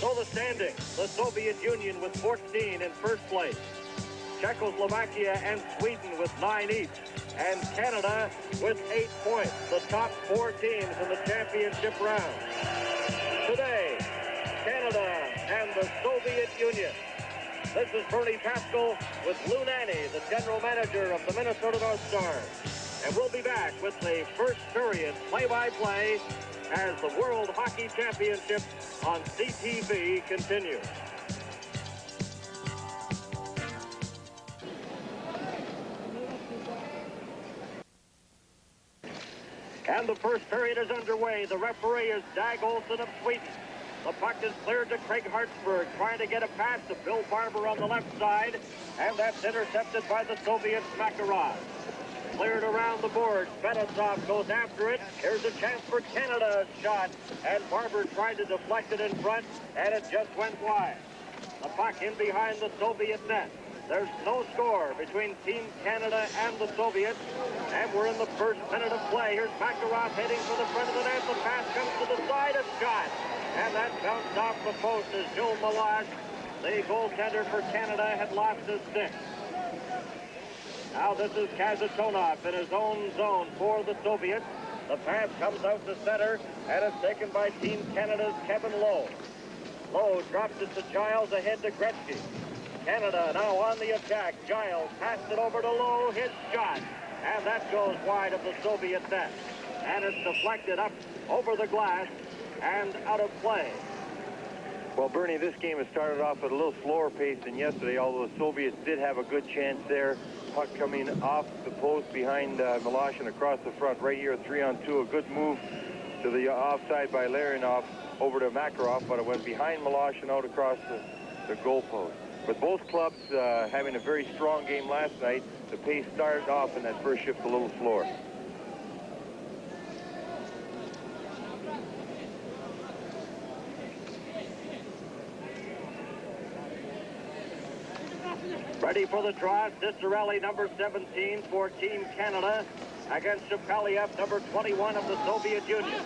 So the standings, the Soviet Union with 14 in first place, Czechoslovakia and Sweden with 9 each, and Canada with 8 points, the top 4 teams in the championship round. Today, Canada and the Soviet Union. This is Bernie Pascal with Lou Nanne, the general manager of the Minnesota North Stars. And we'll be back with the first period play-by-play as the World Hockey Championship on CTV continues. And the first period is underway. The referee is Dag Olsen of Sweden. The puck is cleared to Craig Hartsburg, trying to get a pass to Bill Barber on the left side, and that's intercepted by the Soviet Makarov. Cleared around the board. Benasov goes after it. Here's a chance for Canada's shot, and Barber tried to deflect it in front, and it just went wide. The puck in behind the Soviet net. There's no score between Team Canada and the Soviets, and we're in the first minute of play. Here's Makarov heading for the front of the net. The pass comes to the side, a shot, and that bounced off the post as Joe Malage, the goaltender for Canada, had lost his stick. Now this is Kazatonov in his own zone for the Soviets. The pass comes out to center, and it's taken by Team Canada's Kevin Lowe. Lowe drops it to Giles, ahead to Gretzky. Canada now on the attack. Giles passed it over to Lowe, his shot, and that goes wide of the Soviet net. And it's deflected up over the glass and out of play. Well, Bernie, this game has started off at a little slower pace than yesterday, although the Soviets did have a good chance there. Puck coming off the post behind Milosh and across the front right here, 3-on-2. A good move to the offside by Larionov over to Makarov, but it went behind Milosh and out across the goal post. With both clubs having a very strong game last night, the pace started off in that first shift a little slower. Ready for the draw, Cicerelli, number 17 for Team Canada, against Shepeliev, number 21 of the Soviet Union.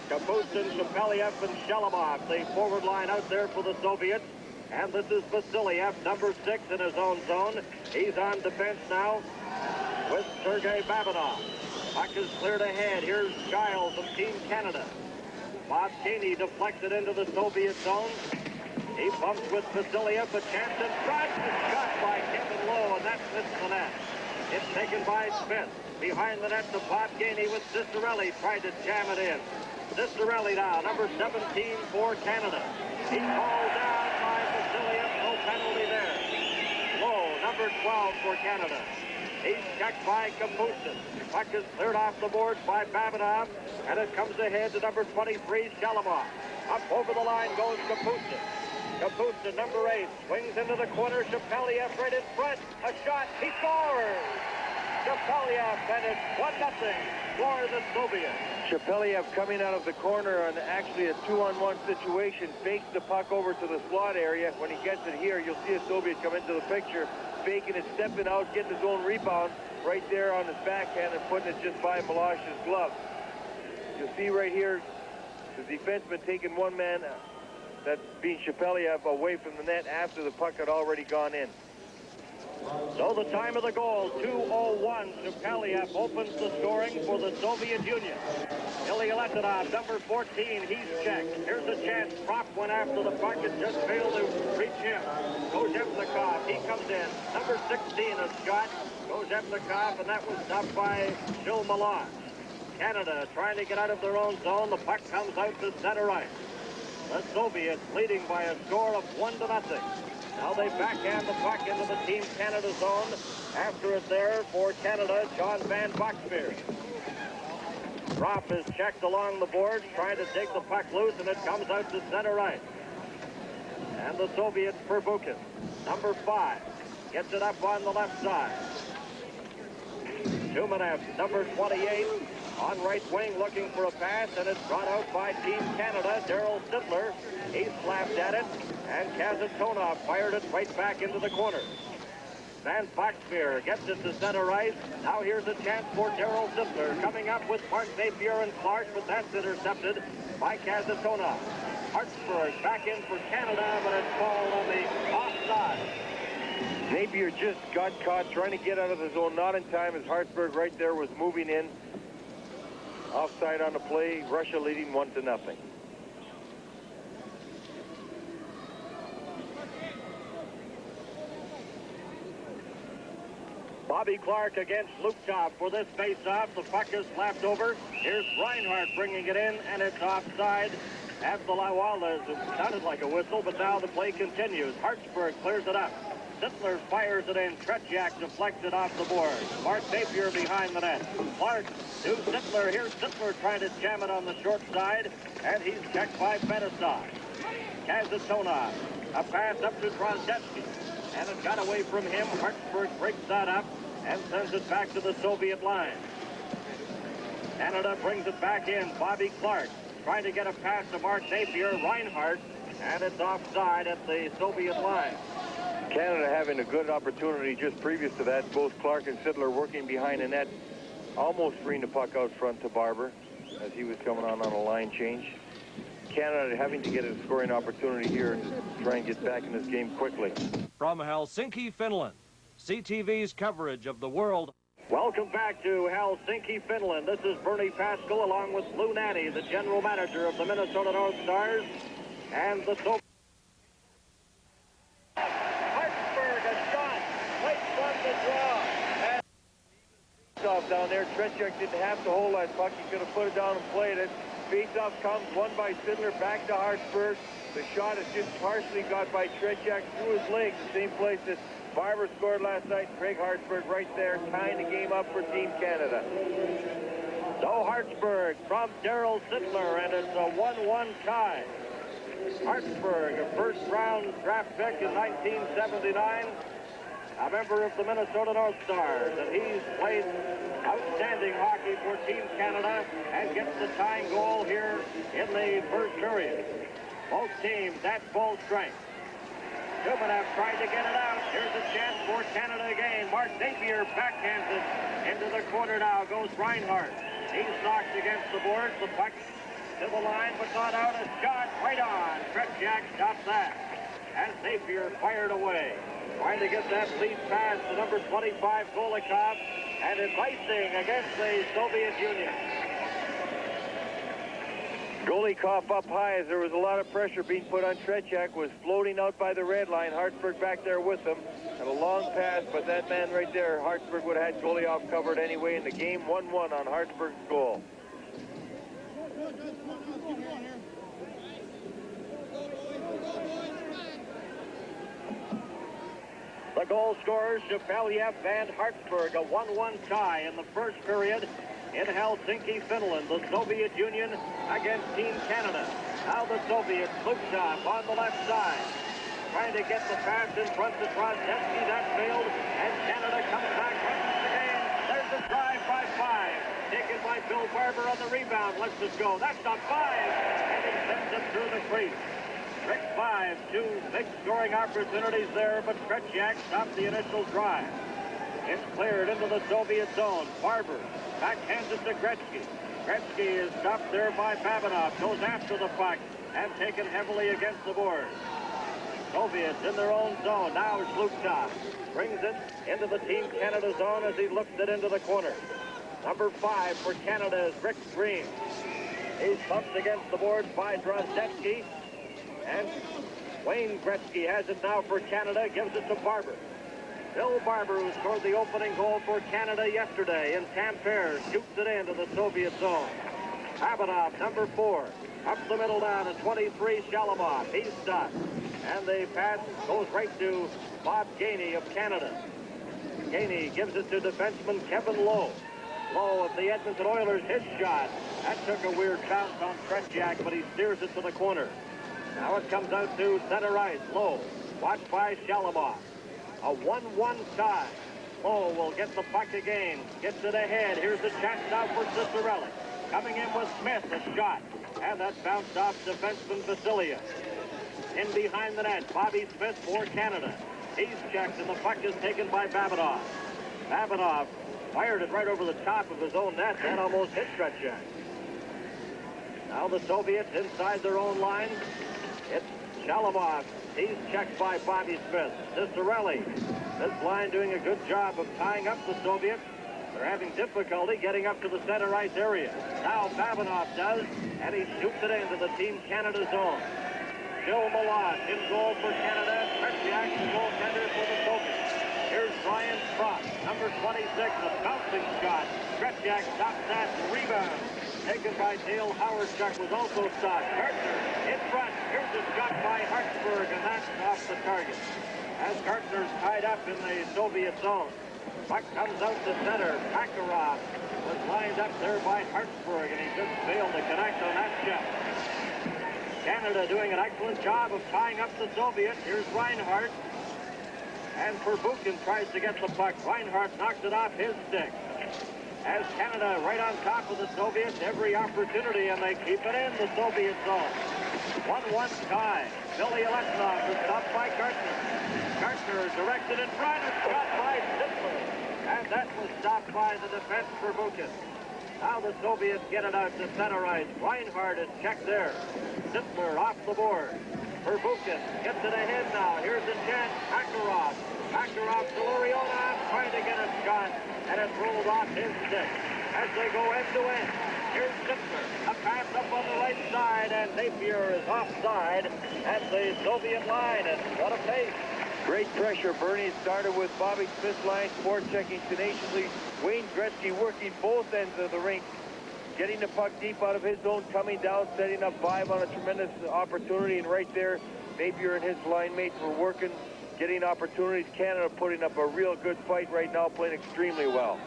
Kapustin, Shepeliev, and Shelemov, the forward line out there for the Soviets. And this is Vasiliev, number 6 in his own zone. He's on defense now with Sergei Babinov. Puck is cleared ahead. Here's Giles of Team Canada. Bob Caney deflects it into the Soviet zone. He bumps with Vasiliev, a chance and drives the shot by Kevin Lowe, and that missed the net. It's taken by Smith. Behind the net to Bob Caney with Cicerelli, tried to jam it in. Cicerelli now, number 17 for Canada. He called down by Vasiliev, no penalty there. Lowe, number 12 for Canada. He's checked by Kapustin. Puck is cleared off the boards by Babinov, and it comes ahead to number 23, Shelemov. Up over the line goes Kapustin. Kapustin, number 8, swings into the corner. Shepeliev right in front. A shot. He scores! Shepeliev, and it's 1-0 for the Soviets. Shepeliev coming out of the corner on actually a 2-on-1 situation, fakes the puck over to the slot area. When he gets it here, you'll see a Soviet come into the picture, faking it, stepping out, getting his own rebound right there on his backhand and putting it just by Milosh's glove. You'll see right here the defenseman taking one man, that being Shepeliev, away from the net after the puck had already gone in. So the time of the goal, 2:01. Shepeliev opens the scoring for the Soviet Union. Ilya Letonov, number 14, he's checked. Here's a chance. Propp went after the puck and just failed to reach him. Kozhevnikov, he comes in. Number 16, a shot. Kozhevnikov, and that was stopped by Joe Malage. Canada trying to get out of their own zone. The puck comes out to center ice. The Soviets leading by a score of 1-0. Now they backhand the puck into the Team Canada zone. After it there for Canada, John Van Boxmeer. Propp is checked along the boards, trying to take the puck loose, and it comes out to center ice. And the Soviets, Pervukin, number 5, gets it up on the left side. Shumanev, number 28, on right wing looking for a pass, and it's brought out by Team Canada. Daryl Sittler, he slapped at it, and Kazatonov fired it right back into the corner. Van Boxmeer gets it to center ice. Now here's a chance for Daryl Sittler, coming up with Mark Napier and Clark, but that's intercepted by Kazatonov. Hartsburg back in for Canada, but it's called on the offside. Napier just got caught trying to get out of the zone, not in time, as Hartsburg right there was moving in. Offside on the play, Russia leading 1-0. Bobby Clark against Lukov for this face-off. The puck is slapped over. Here's Reinhardt bringing it in, and it's offside. After Lawala, it sounded like a whistle, but now the play continues. Hartsburg clears it up. Sittler fires it in. Tretiak deflects it off the board. Mark Napier behind the net. Clark to Sittler. Here's Sittler trying to jam it on the short side, and he's checked by Benisov. Kazatonov. A pass up to Trondetsky, and it got away from him. Hartsburg breaks that up and sends it back to the Soviet line. Canada brings it back in. Bobby Clark trying to get a pass to Mark Napier. Reinhardt, and it's offside at the Soviet line. Canada having a good opportunity just previous to that. Both Clark and Sittler working behind the net, almost freeing the puck out front to Barber as he was coming on a line change. Canada having to get a scoring opportunity here to try and get back in this game quickly. From Helsinki, Finland, CTV's coverage of the World. Welcome back to Helsinki, Finland. This is Bernie Pascal along with Lou Nanny, the general manager of the Minnesota North Stars, and the Soviet. Hartsburg, a shot, late from the draw. Off down there, Tretiak didn't have to hold that puck. He could have put it down and played it. Face-off comes, won by Sittler, back to Hartsburg. The shot is just partially got by Tretiak through his legs, the same place that Barber scored last night. Craig Hartsburg right there, tying the game up for Team Canada. So Hartsburg from Daryl Sittler, and it's a 1-1 tie. Hartsburg, a first-round draft pick in 1979, a member of the Minnesota North Stars, and he's played outstanding hockey for Team Canada and gets the tying goal here in the first period. Both teams at full strength. Dumanev tried to get it out. Here's a chance for Canada again. Mark Napier backhands it into the corner now. Goes Reinhardt. He's knocked against the boards. The puck to the line, but not out. A shot right on. Tretiak stops that. As Napier fired away. Trying to get that lead pass to number 25, Golikov. And it's icing against the Soviet Union. Golikov up high as there was a lot of pressure being put on Tretiak, was floating out by the red line. Hartsburg back there with him. And a long pass, but that man right there, Hartsburg would have had Golikov covered anyway in the game. 1-1 on Hartsburg's goal. The goal scorers, Shepelyev and Hartsburg, a 1-1 tie in the first period in Helsinki, Finland. The Soviet Union against Team Canada. Now the Soviets, Lukov on the left side, trying to get the pass in front to Trondetsky. That failed, and Canada comes back, runs the game. There's a drive by Five, taken by Bill Barber on the rebound. Let's just go. That's not Five, and he sends it through the crease. Rick Five, two big scoring opportunities there, but Tretiak stopped the initial drive. It's cleared into the Soviet zone. Barber backhands it to Gretzky. Gretzky is stopped there by Babinov. Goes after the puck and taken heavily against the board. Soviets in their own zone. Now it's Lukov. Brings it into the Team Canada zone as he looks it into the corner. Number 5 for Canada is Rick Green. He's bumped against the boards by Drozdetsky. And Wayne Gretzky has it now for Canada, gives it to Barber. Bill Barber, who scored the opening goal for Canada yesterday in Tampere, shoots it into the Soviet zone. Babinov, number 4, up the middle down to 23, Shalamov. He's stuck. And the pass goes right to Bob Gainey of Canada. Gainey gives it to defenseman Kevin Lowe. Lowe of the Edmonton Oilers, his shot. That took a weird bounce on Tretiak, but he steers it to the corner. Now it comes out to center ice. Lowe, watched by Shalamov. A 1-1 tie. Lowe will get the puck again. Gets it ahead. Here's the chance now for Cicerelli. Coming in with Smith, a shot. And that bounced off defenseman Vasilia. In behind the net, Bobby Smith for Canada. He's checked, and the puck is taken by Babinov. Babinov fired it right over the top of his own net and almost hit Tretiak. Now the Soviets inside their own line. It's Shalamov. He's checked by Bobby Smith. Cicerelli. This line doing a good job of tying up the Soviets. They're having difficulty getting up to the center ice area. Now Babanov does, and he shoots it into the Team Canada zone. Jill Malott in goal for Canada. Krejciak, the goaltender for the Soviets. Here's Brian Frost, number 26, a bouncing shot. Krejciak stops that rebound. Taken by Dale Howardchuk, was also stopped. Kartner in front. Here's a shot by Hartsburg, and that's off the target. As Kartner's tied up in the Soviet zone. Puck comes out to center. Makarov was lined up there by Hartsburg, and he just failed to connect on that shot. Canada doing an excellent job of tying up the Soviets. Here's Reinhardt. And Perbukin tries to get the puck. Reinhardt knocks it off his stick. As Canada right on top of the Soviets, every opportunity, and they keep it in the Soviet zone. 1-1 tie. Billy Eletnov is stopped by Kartner. Kartner is directed in front, and shot by Sittler. And that was stopped by the defense for Bukin. Now the Soviets get it out to center ice. Reinhardt is checked there. Sittler off the board. Perbukin gets it ahead now. Here's a chance. Makarov. Makarov to Luriona, trying to get a shot, and it rolled off his stick. As they go end to end. Here's Sittler. A pass up on the right side, and Napier is offside at the Soviet line. And what a pace. Great pressure, Bernie. Started with Bobby Smith's line, forechecking tenaciously. Wayne Gretzky working both ends of the rink, getting the puck deep out of his zone, coming down, setting up 5 on a tremendous opportunity. And right there, Napier and his line mates were working, getting opportunities. Canada putting up a real good fight right now, playing extremely well.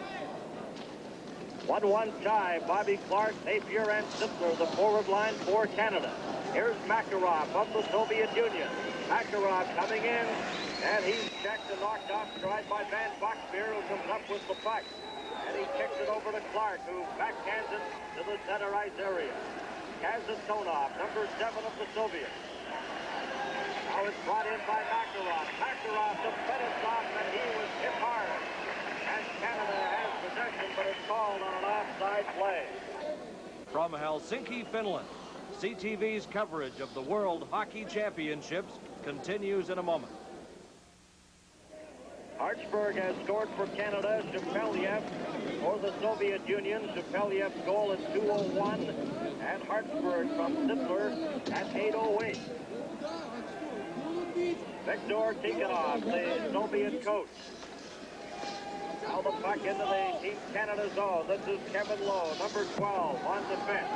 1-1 tie. Bobby Clark, Napier, and Sittler, the forward line for Canada. Here's Makarov of the Soviet Union. Makarov coming in, and he's checked and knocked off stride by Van Boxmeer, who comes up with the puck. And he kicks it over to Clark, who backhands it to the center ice area. Kazatonov, number 7 of the Soviets. Now it's brought in by Makarov. Makarov to finish off, and he was hit hard. And Canada has possession, but it's called on an offside play. From Helsinki, Finland, CTV's coverage of the World Hockey Championships continues in a moment. Hartsburg has scored for Canada. Shepelyev for the Soviet Union. Shepelyev's goal at 2:01. And Hartsburg from Sittler at 8:08. Viktor Tikhonov, the Soviet coach. Now the puck into the Team Canada zone. This is Kevin Lowe, number 12, on defense.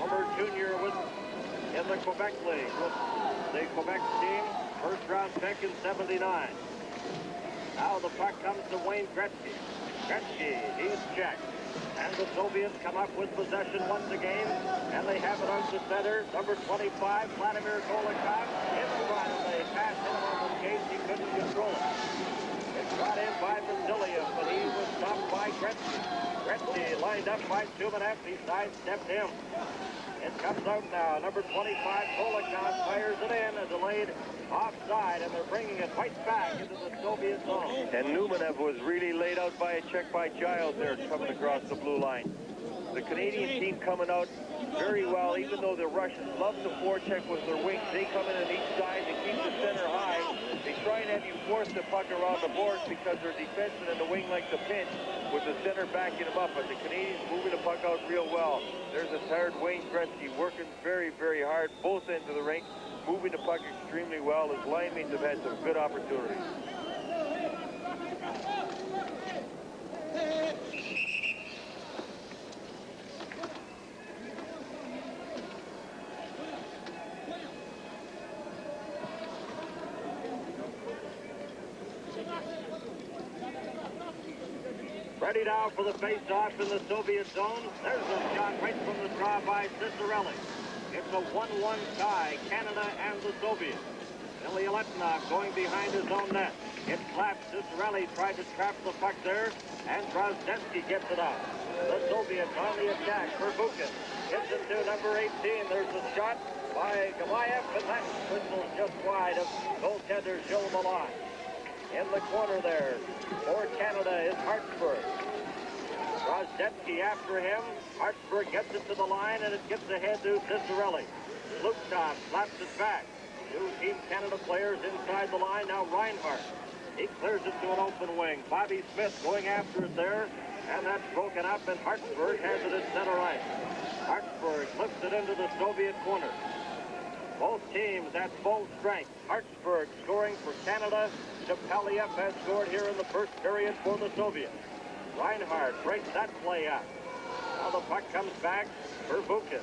Former junior was in the Quebec League with the Quebec team. First round pick in '79. Now the puck comes to Wayne Gretzky. Gretzky, he's checked. And the Soviets come up with possession once again. And they have it on the center. Number 25, Vladimir Golikov, in front of the pass him on the skate. He couldn't control it. It's brought in by Vasiliev, but he was stopped by Gretzky. Gretzky lined up by Tumanev. He sidestepped him. It comes out now. Number 25, Golikov fires it in. A delayed offside, and they're bringing it right back into the Soviet zone. And Numanev was really laid out by a check by Giles there coming across the blue line. The Canadian team coming out very well, even though the Russians love to forecheck with their wings. They come in on each side and keep the center high. They try and have you force the puck around the boards because their defensemen in the wing like to pinch with the center backing them up. But the Canadians moving the puck out real well. There's a tired Wayne Gretzky working very, very hard, both ends of the rink, moving the puck extremely well. His line mates have had some good opportunities. Ready now for the face-off in the Soviet zone. There's a shot right from the draw by Cicerelli. It's a 1-1 tie, Canada and the Soviets. Billy Eletnov going behind his own net. It slaps. Cicerelli tried to trap the puck there, and Drozdensky gets it out. The Soviets on the attack. Perbukin gets into number 18. There's a shot by Gamayev, and that whistles just wide of goaltender Gilles Malott. In the corner there for Canada is Hartsburg. Rozdetsky after him. Hartsburg gets it to the line, and it gets ahead to Cicerelli. Luketov slaps it back. Two Team Canada players inside the line. Now Reinhardt. He clears it to an open wing. Bobby Smith going after it there, and that's broken up, and Hartsburg has it at center ice. Hartsburg lifts it into the Soviet corner. Both teams at full strength. Hartsburg scoring for Canada. Shepeliev has scored here in the first period for the Soviets. Reinhardt breaks that play up. Now the puck comes back for Bukin.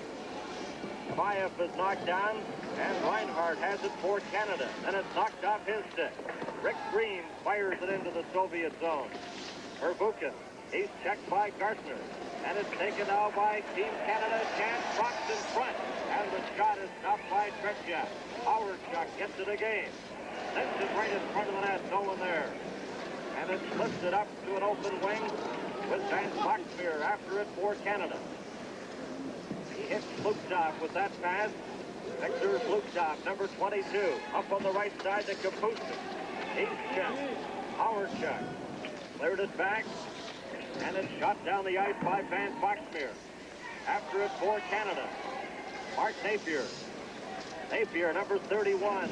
Kamayev is knocked down, and Reinhardt has it for Canada. Then it's knocked off his stick. Rick Green fires it into the Soviet zone. Bukin, he's checked by Gartner. And it's taken now by Team Canada. Chance Fox in front. And the shot is stopped by Tretjak. Howardchuk gets it again. Sends it right in front of the net. No one there. And it's lifted up to an open wing with Van Foxmeer after it for Canada. He hits Luketov with that pass. Victor Luketov, number 22. Up on the right side to Kapustin. He's checked. Howardchuk cleared it back. And it's shot down the ice by Van Foxmeer. After it for Canada. Mark Napier. Napier, number 31.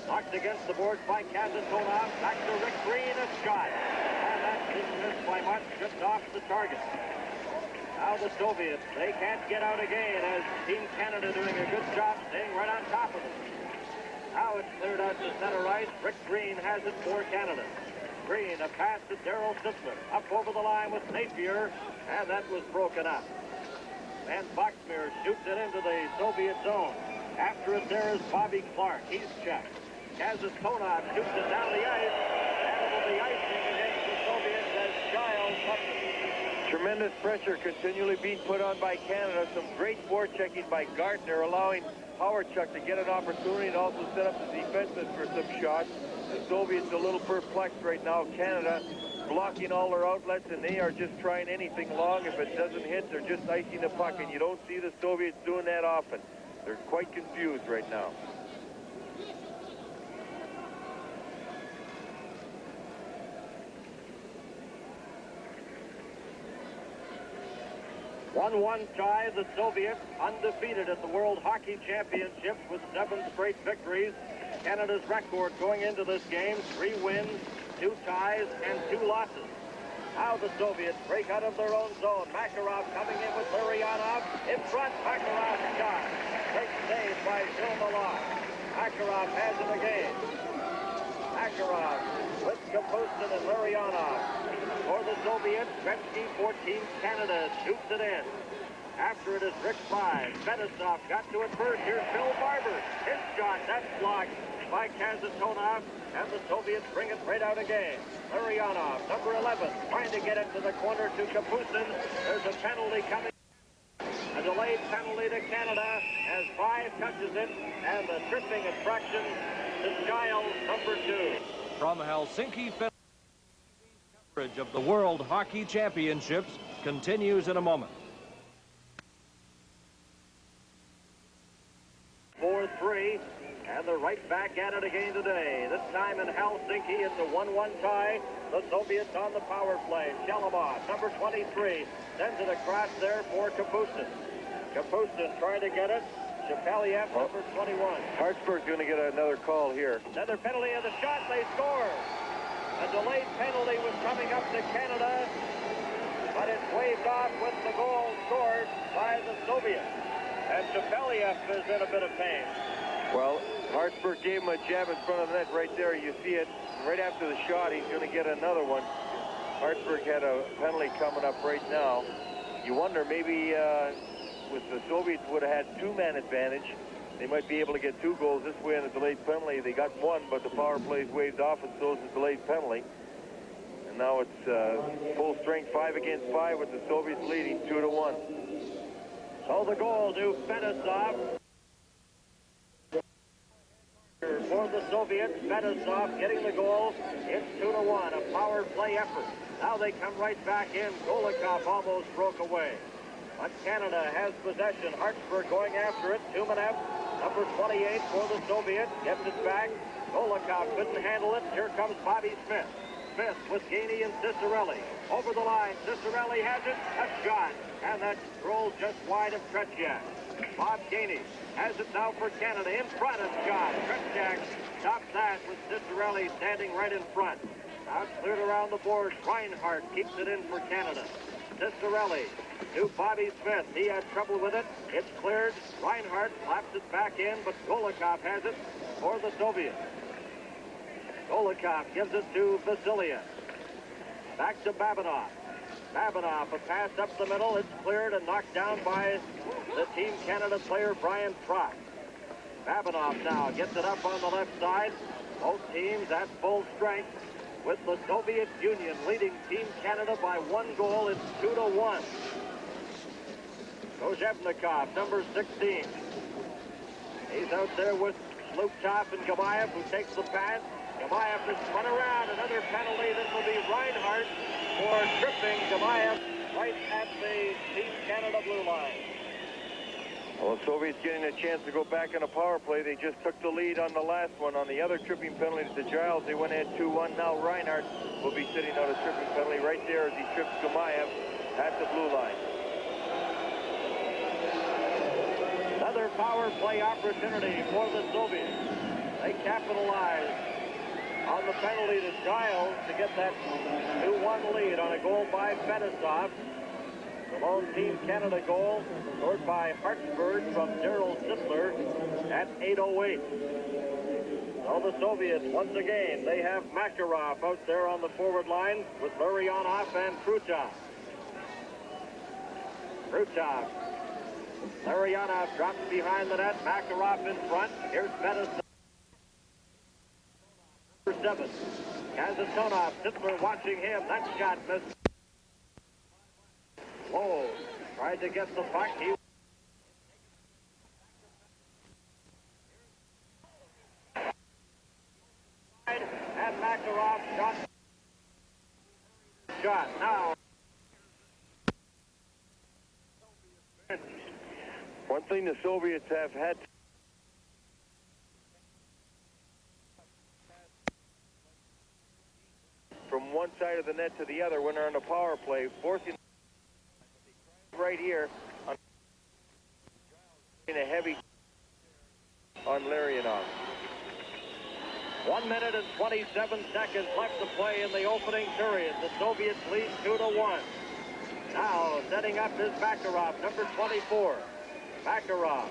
Knocked against the boards by Kazatonov. Back to Rick Green, a shot. And that's dismissed by much, just off the target. Now the Soviets, they can't get out again as Team Canada doing a good job staying right on top of it. Now it's cleared out to center ice. Rick Green has it for Canada. Green, a pass to Darryl Simpson. Up over the line with Napier, and that was broken up. Van Foxmeer shoots it into the Soviet zone. After it there is Bobby Clark. He's checked. Kazatonov shoots it down the ice, and it'll be icing against the Soviets as Giles touches. Tremendous pressure continually being put on by Canada. Some great forechecking by Gardner, allowing Howardchuk to get an opportunity and also set up the defenses for some shots. The Soviets a little perplexed right now. Canada blocking all their outlets, and they are just trying anything long. If it doesn't hit, they're just icing the puck, and you don't see the Soviets doing that often. They're quite confused right now. One tie, the Soviets undefeated at the World Hockey Championships with 7 straight victories. Canada's record going into this game, 3 wins, 2 ties, and 2 losses. Now the Soviets break out of their own zone. Makarov coming in with Larionov. In front, Makarov's shot. Great save by Phil Millar. Makarov has it again. Makarov with Kapustin and Larionov. For the Soviets, Gretzky for Team Canada shoots it in. After it is Rick 5. Fetisov got to it first. Here's Bill Barber. His shot, that's blocked by Kazatonov, and the Soviets bring it right out again. Larionov, number 11, trying to get it to the corner to Kapustin. There's a penalty coming. A delayed penalty to Canada as 5 touches it, and the tripping infraction to Giles, number 2. From Helsinki, Finland, coverage of the World Hockey Championships continues in a moment. 4-3, and they're right back at it again today. This time in Helsinki, it's a 1-1 tie. The Soviets on the power play. Shalomov, number 23, sends it across there for Kapustin. Kapustin trying to get it. Shepeliev, number 21. Hartsburg's going to get another call here. Another penalty of the shot. They score. A delayed penalty was coming up to Canada, but it's waved off with the goal scored by the Soviets. And Shepeliev is in a bit of pain. Well, Hartsburg gave him a jab in front of the net right there. You see it right after the shot. He's going to get another one. Hartsburg had a penalty coming up right now. You wonder maybe with the Soviets would have had 2-man advantage. They might be able to get 2 goals this way in a delayed penalty. They got 1, but the power play is waved off, and so is the delayed penalty. And now it's full strength, 5 against 5, with the Soviets leading 2-1. So the goal to Fetisov. For the Soviets, Fetisov getting the goal. It's 2-1, a power play effort. Now they come right back in. Golikov almost broke away. But Canada has possession. Hartsburg going after it. Tumanev, number 28 for the Soviets, gets it back. Golikov couldn't handle it. Here comes Bobby Smith. fifth with Gainey and Cicerelli. Over the line, Cicerelli has it, a shot, and that rolls just wide of Tretiak. Bob Gainey has it now for Canada, in front of shot. Tretiak stops that with Cicerelli standing right in front. Now it's cleared around the board. Reinhardt keeps it in for Canada. Cicerelli to Bobby Smith. He had trouble with it. It's cleared. Reinhardt slaps it back in, but Golikov has it for the Soviets. Golikov gives it to Vassiliev. Back to Babinov. Babinov, a pass up the middle. It's cleared and knocked down by the Team Canada player, Brian Frost. Babinov now gets it up on the left side. Both teams at full strength, with the Soviet Union leading Team Canada by 1 goal. It's 2-1. Kozhevnikov, number 16. He's out there with Slukov and Gamayev, who takes the pass. Gamayev is spun around. Another penalty. This will be Reinhardt for tripping Gamayev right at the Team Canada blue line. Well, the Soviets getting a chance to go back on a power play. They just took the lead on the last one. On the other tripping penalty to Giles, they went ahead 2-1. Now Reinhardt will be sitting on a tripping penalty right there as he trips Gamayev at the blue line. Another power play opportunity for the Soviets. They capitalize on the penalty to Giles to get that 2-1 lead on a goal by Fetisov. The lone Team Canada goal scored by Hartsburg from Daryl Sittler at 8:08. So the Soviets, once again, they have Makarov out there on the forward line with Larionov and Khrushchev. Khrushchev. Larionov drops behind the net. Makarov in front. Here's Fetisov. Number 7. Kazatonov. Sittler watching him. That shot missed. Whoa, tried to get the puck. He and Makarov shot now. One thing the Soviets have had from one side of the net to the other when they're on a power play, forcing right here on a heavy on Larionov. 1 minute and 27 seconds left to play in the opening period. The Soviets lead 2-1. Now setting up is Makarov, number 24. Makarov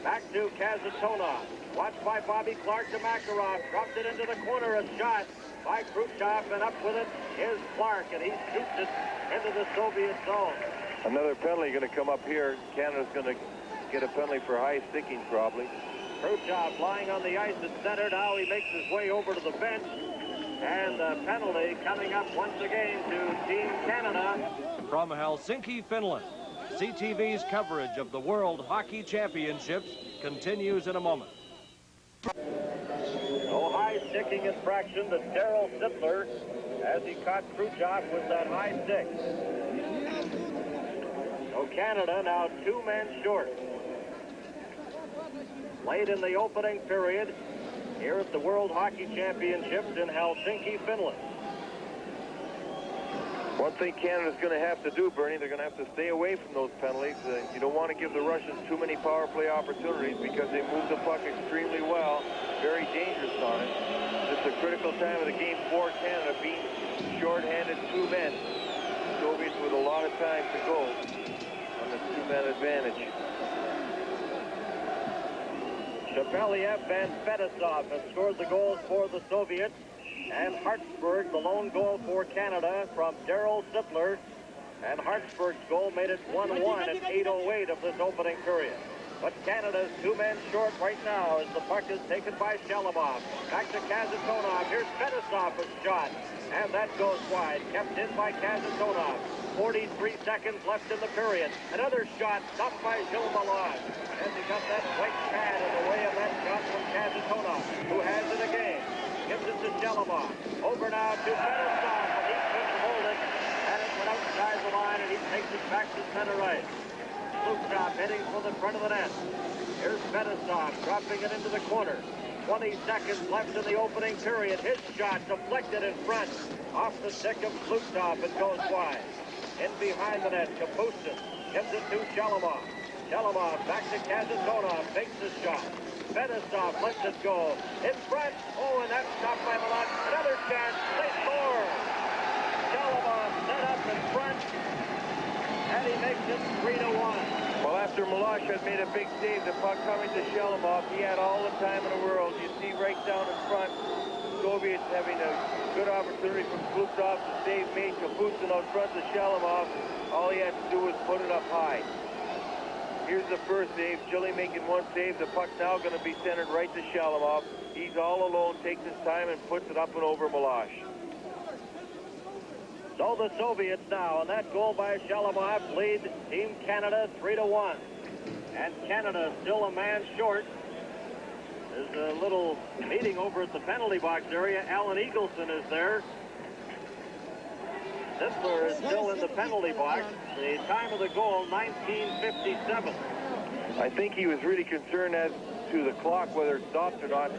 back to Kazatonov. Watched by Bobby Clark to Makarov. Dropped it into the corner. A shot by Khrushchev, and up with it is Clark, and he shoots it into the Soviet zone. Another penalty going to come up here. Canada's going to get a penalty for high sticking probably. Khrushchev lying on the ice at center. Now he makes his way over to the bench. And a penalty coming up once again to Team Canada. From Helsinki, Finland, CTV's coverage of the World Hockey Championships continues in a moment. No high sticking infraction to Daryl Sittler as he caught Khrushchev with that high stick. So Canada now 2 men short. Late in the opening period here at the World Hockey Championships in Helsinki, Finland. One thing Canada's going to have to do, Bernie, they're going to have to stay away from those penalties. You don't want to give the Russians too many power play opportunities because they move the puck extremely well, very dangerous on it. This is a critical time of the game for Canada, being shorthanded 2 men. Soviets with a lot of time to go on the 2-man advantage. Shabeliev and Fetisov have scored the goals for the Soviets. And Hartsburg, the lone goal for Canada from Daryl Sittler. And Hartsburg's goal made it 1-1 at 8:08 of this opening period. But Canada's 2 men short right now as the puck is taken by Shalamov. Back to Kazatonov. Here's Fetisov's shot. And that goes wide. Kept in by Kazatonov. 43 seconds left in the period. Another shot stopped by Gilmalon. And he got that white pad in the way of that shot from Kazatonov, who has it again. Gives it to Shalamov. Over now to Fetisov, but he couldn't hold it. And it went outside the line, and he takes it back to center right. Slukov heading for the front of the net. Here's Fetisov dropping it into the corner. 20 seconds left in the opening period. His shot deflected in front. Off the stick of Flukov, it goes wide. In behind the net, Kapustin gives it to Shalamov. Shalamov back to Kazatonov, fakes the shot. Fetisov lets it go. In front. Oh, and that's stopped by Milan. Another chance. They score. Shalamov set up in front. And he makes it 3-1. Well, after Milosh had made a big save, the puck coming to Shalamov, he had all the time in the world. You see right down in front, Soviets having a good opportunity from Flukov to save made. Kapustin out front to Shalamov. All he had to do was put it up high. Here's the first save. Chile making one save. The puck now going to be centered right to Shalamov. He's all alone, takes his time, and puts it up and over Milosh. So the Soviets now, and that goal by Shalamov lead Team Canada 3-1. And Canada still a man short. There's a little meeting over at the penalty box area. Alan Eagleson is there. Sittler is still in the penalty box. The time of the goal, 19:57. I think he was really concerned as to the clock, whether it stopped or not,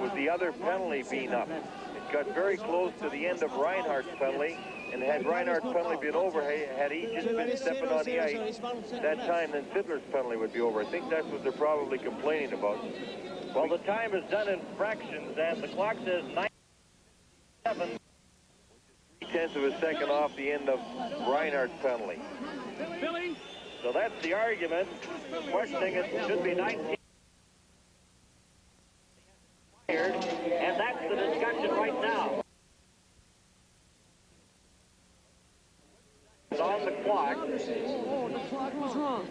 with the other penalty being up. It got very close to the end of Reinhardt's penalty, and had Reinhardt's penalty been over, had he just been stepping on the ice that time, then Sittler's penalty would be over. I think that's what they're probably complaining about. Well, the time is done in fractions, and the clock says 9:07. 0.3 of a second off the end of Reinhardt's penalty. So that's the argument. Questioning it should be 19. And that's the discussion right now. It's on the clock. Oh, the clock was wrong.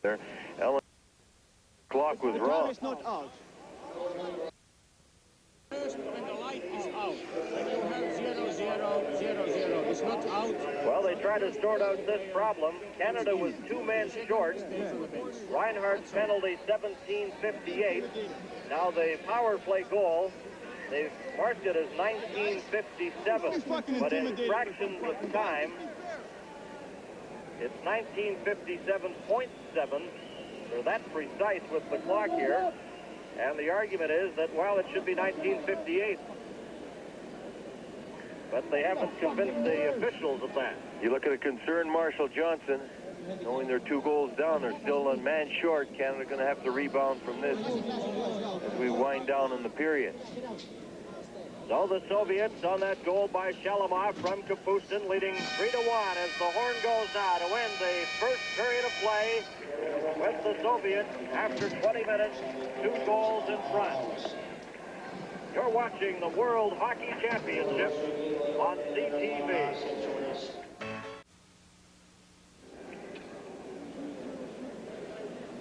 There, Ellen, clock was wrong. It's not out. First, when the light is out, when you have 0-0, 0-0, it's not out. Well, they try to sort out this problem. Canada was 2 men short. Reinhardt's penalty, 17:58. Now the power play goal, they've marked it as 19:57. But in fractions of time, it's 19:57.7. They're that precise with the clock here. And the argument is that, well, it should be 19:58. But they haven't convinced the officials of that. You look at a concerned Marshall Johnson, knowing they're 2 goals down, they're still a man short. Canada going to have to rebound from this as we wind down in the period. So the Soviets on that goal by Shalamov from Kapustin, leading 3-1 as the horn goes now to end the first period of play with the Soviets after 20 minutes, 2 goals in front. You're watching the World Hockey Championship on CTV.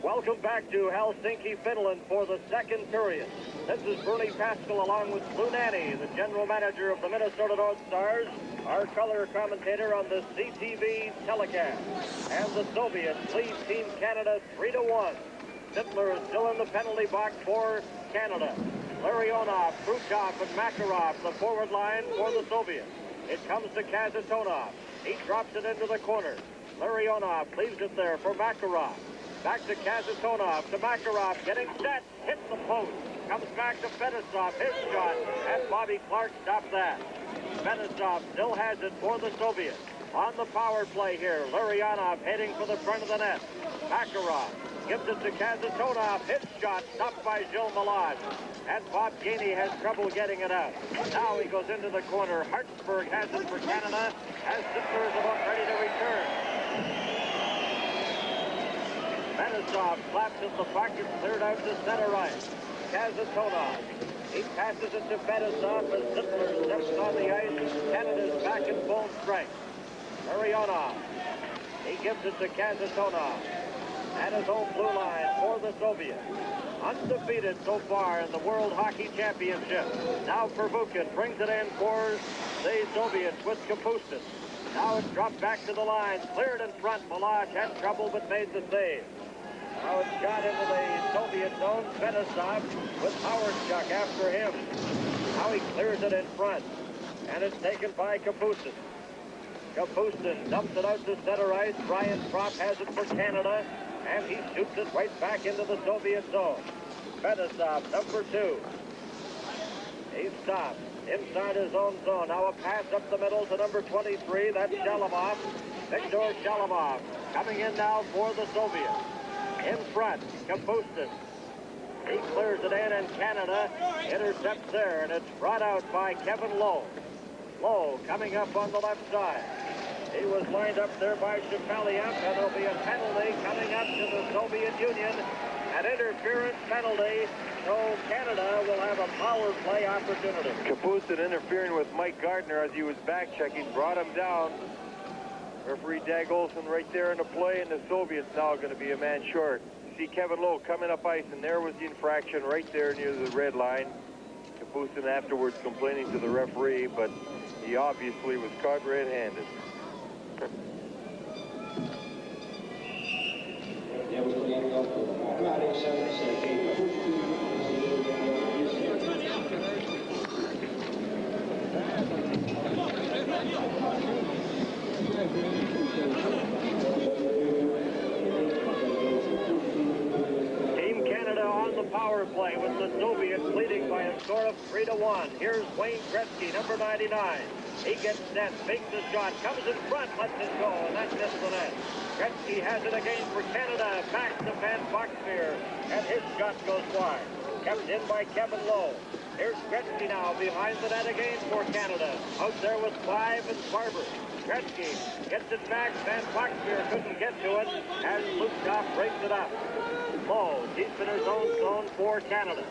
Welcome back to Helsinki, Finland for the second period. This is Bernie Pascal along with Lou Nanny, the general manager of the Minnesota North Stars, our color commentator on the CTV telecast. And the Soviets lead Team Canada 3-1. Sittler is still in the penalty box for Canada. Larionov, Krukov, and Makarov, the forward line for the Soviets. It comes to Kazatonov. He drops it into the corner. Larionov leaves it there for Makarov. Back to Kazatonov, to Makarov, getting set, hits the post. Comes back to Fetisov, his shot, and Bobby Clark stopped that. Fetisov still has it for the Soviets. On the power play here, Larionov heading for the front of the net. Makarov gives it to Kazatonov, his shot stopped by Gilles Malade. And Bob Gainey has trouble getting it out. Now he goes into the corner. Hartsburg has it for Canada as Sittler is about ready to return. Fetisov slaps at the puck. It's cleared out to center right. Kazatonov. He passes it to Fetisov as Sittler steps on the ice. Canada's back in full strength. Larionov. He gives it to Kazatonov. And his own blue line for the Soviets. Undefeated so far in the World Hockey Championship. Now Pervukin brings it in for the Soviets with Kapustin. Now it's dropped back to the line. Cleared in front. Milosh had trouble but made the save. Now it's got into the Soviet zone. Fetisov with Howardchuk after him. Now he clears it in front. And it's taken by Kapustin. Kapustin dumps it out to center ice. Brian Tropp has it for Canada, and he shoots it right back into the Soviet zone. Fetisov, number 2. He stops inside his own zone. Now a pass up the middle to number 23. That's Shalamov. Viktor Shalamov coming in now for the Soviets. In front, Kapustin. He clears it in, and Canada intercepts there, and it's brought out by Kevin Lowe. Lowe coming up on the left side. He was lined up there by Shepeliev, and there'll be a penalty coming up to the Soviet Union. An interference penalty, so Canada will have a power play opportunity. Kapustin interfering with Mike Gardner as he was back checking, brought him down. Referee Dag Olsen right there in the play, and the Soviets now going to be a man short. You see Kevin Lowe coming up ice, and there was the infraction right there near the red line. Kapustin afterwards complaining to the referee, but he obviously was caught red-handed. Team Canada on the power play with the Soviets leading by a score of 3-1. Here's Wayne Gretzky, number 99. He gets set, makes the shot, comes in front, lets it go, and that missed the net. Gretzky has it again for Canada, back to Van Boxmeer, and his shot goes wide. Kept in by Kevin Lowe. Here's Gretzky now behind the net again for Canada. Out there with 5 and Barber. Gretzky gets it back. Van Boxmeer couldn't get to it, and Lukov breaks it up. Lowe deep in his own zone for Canada.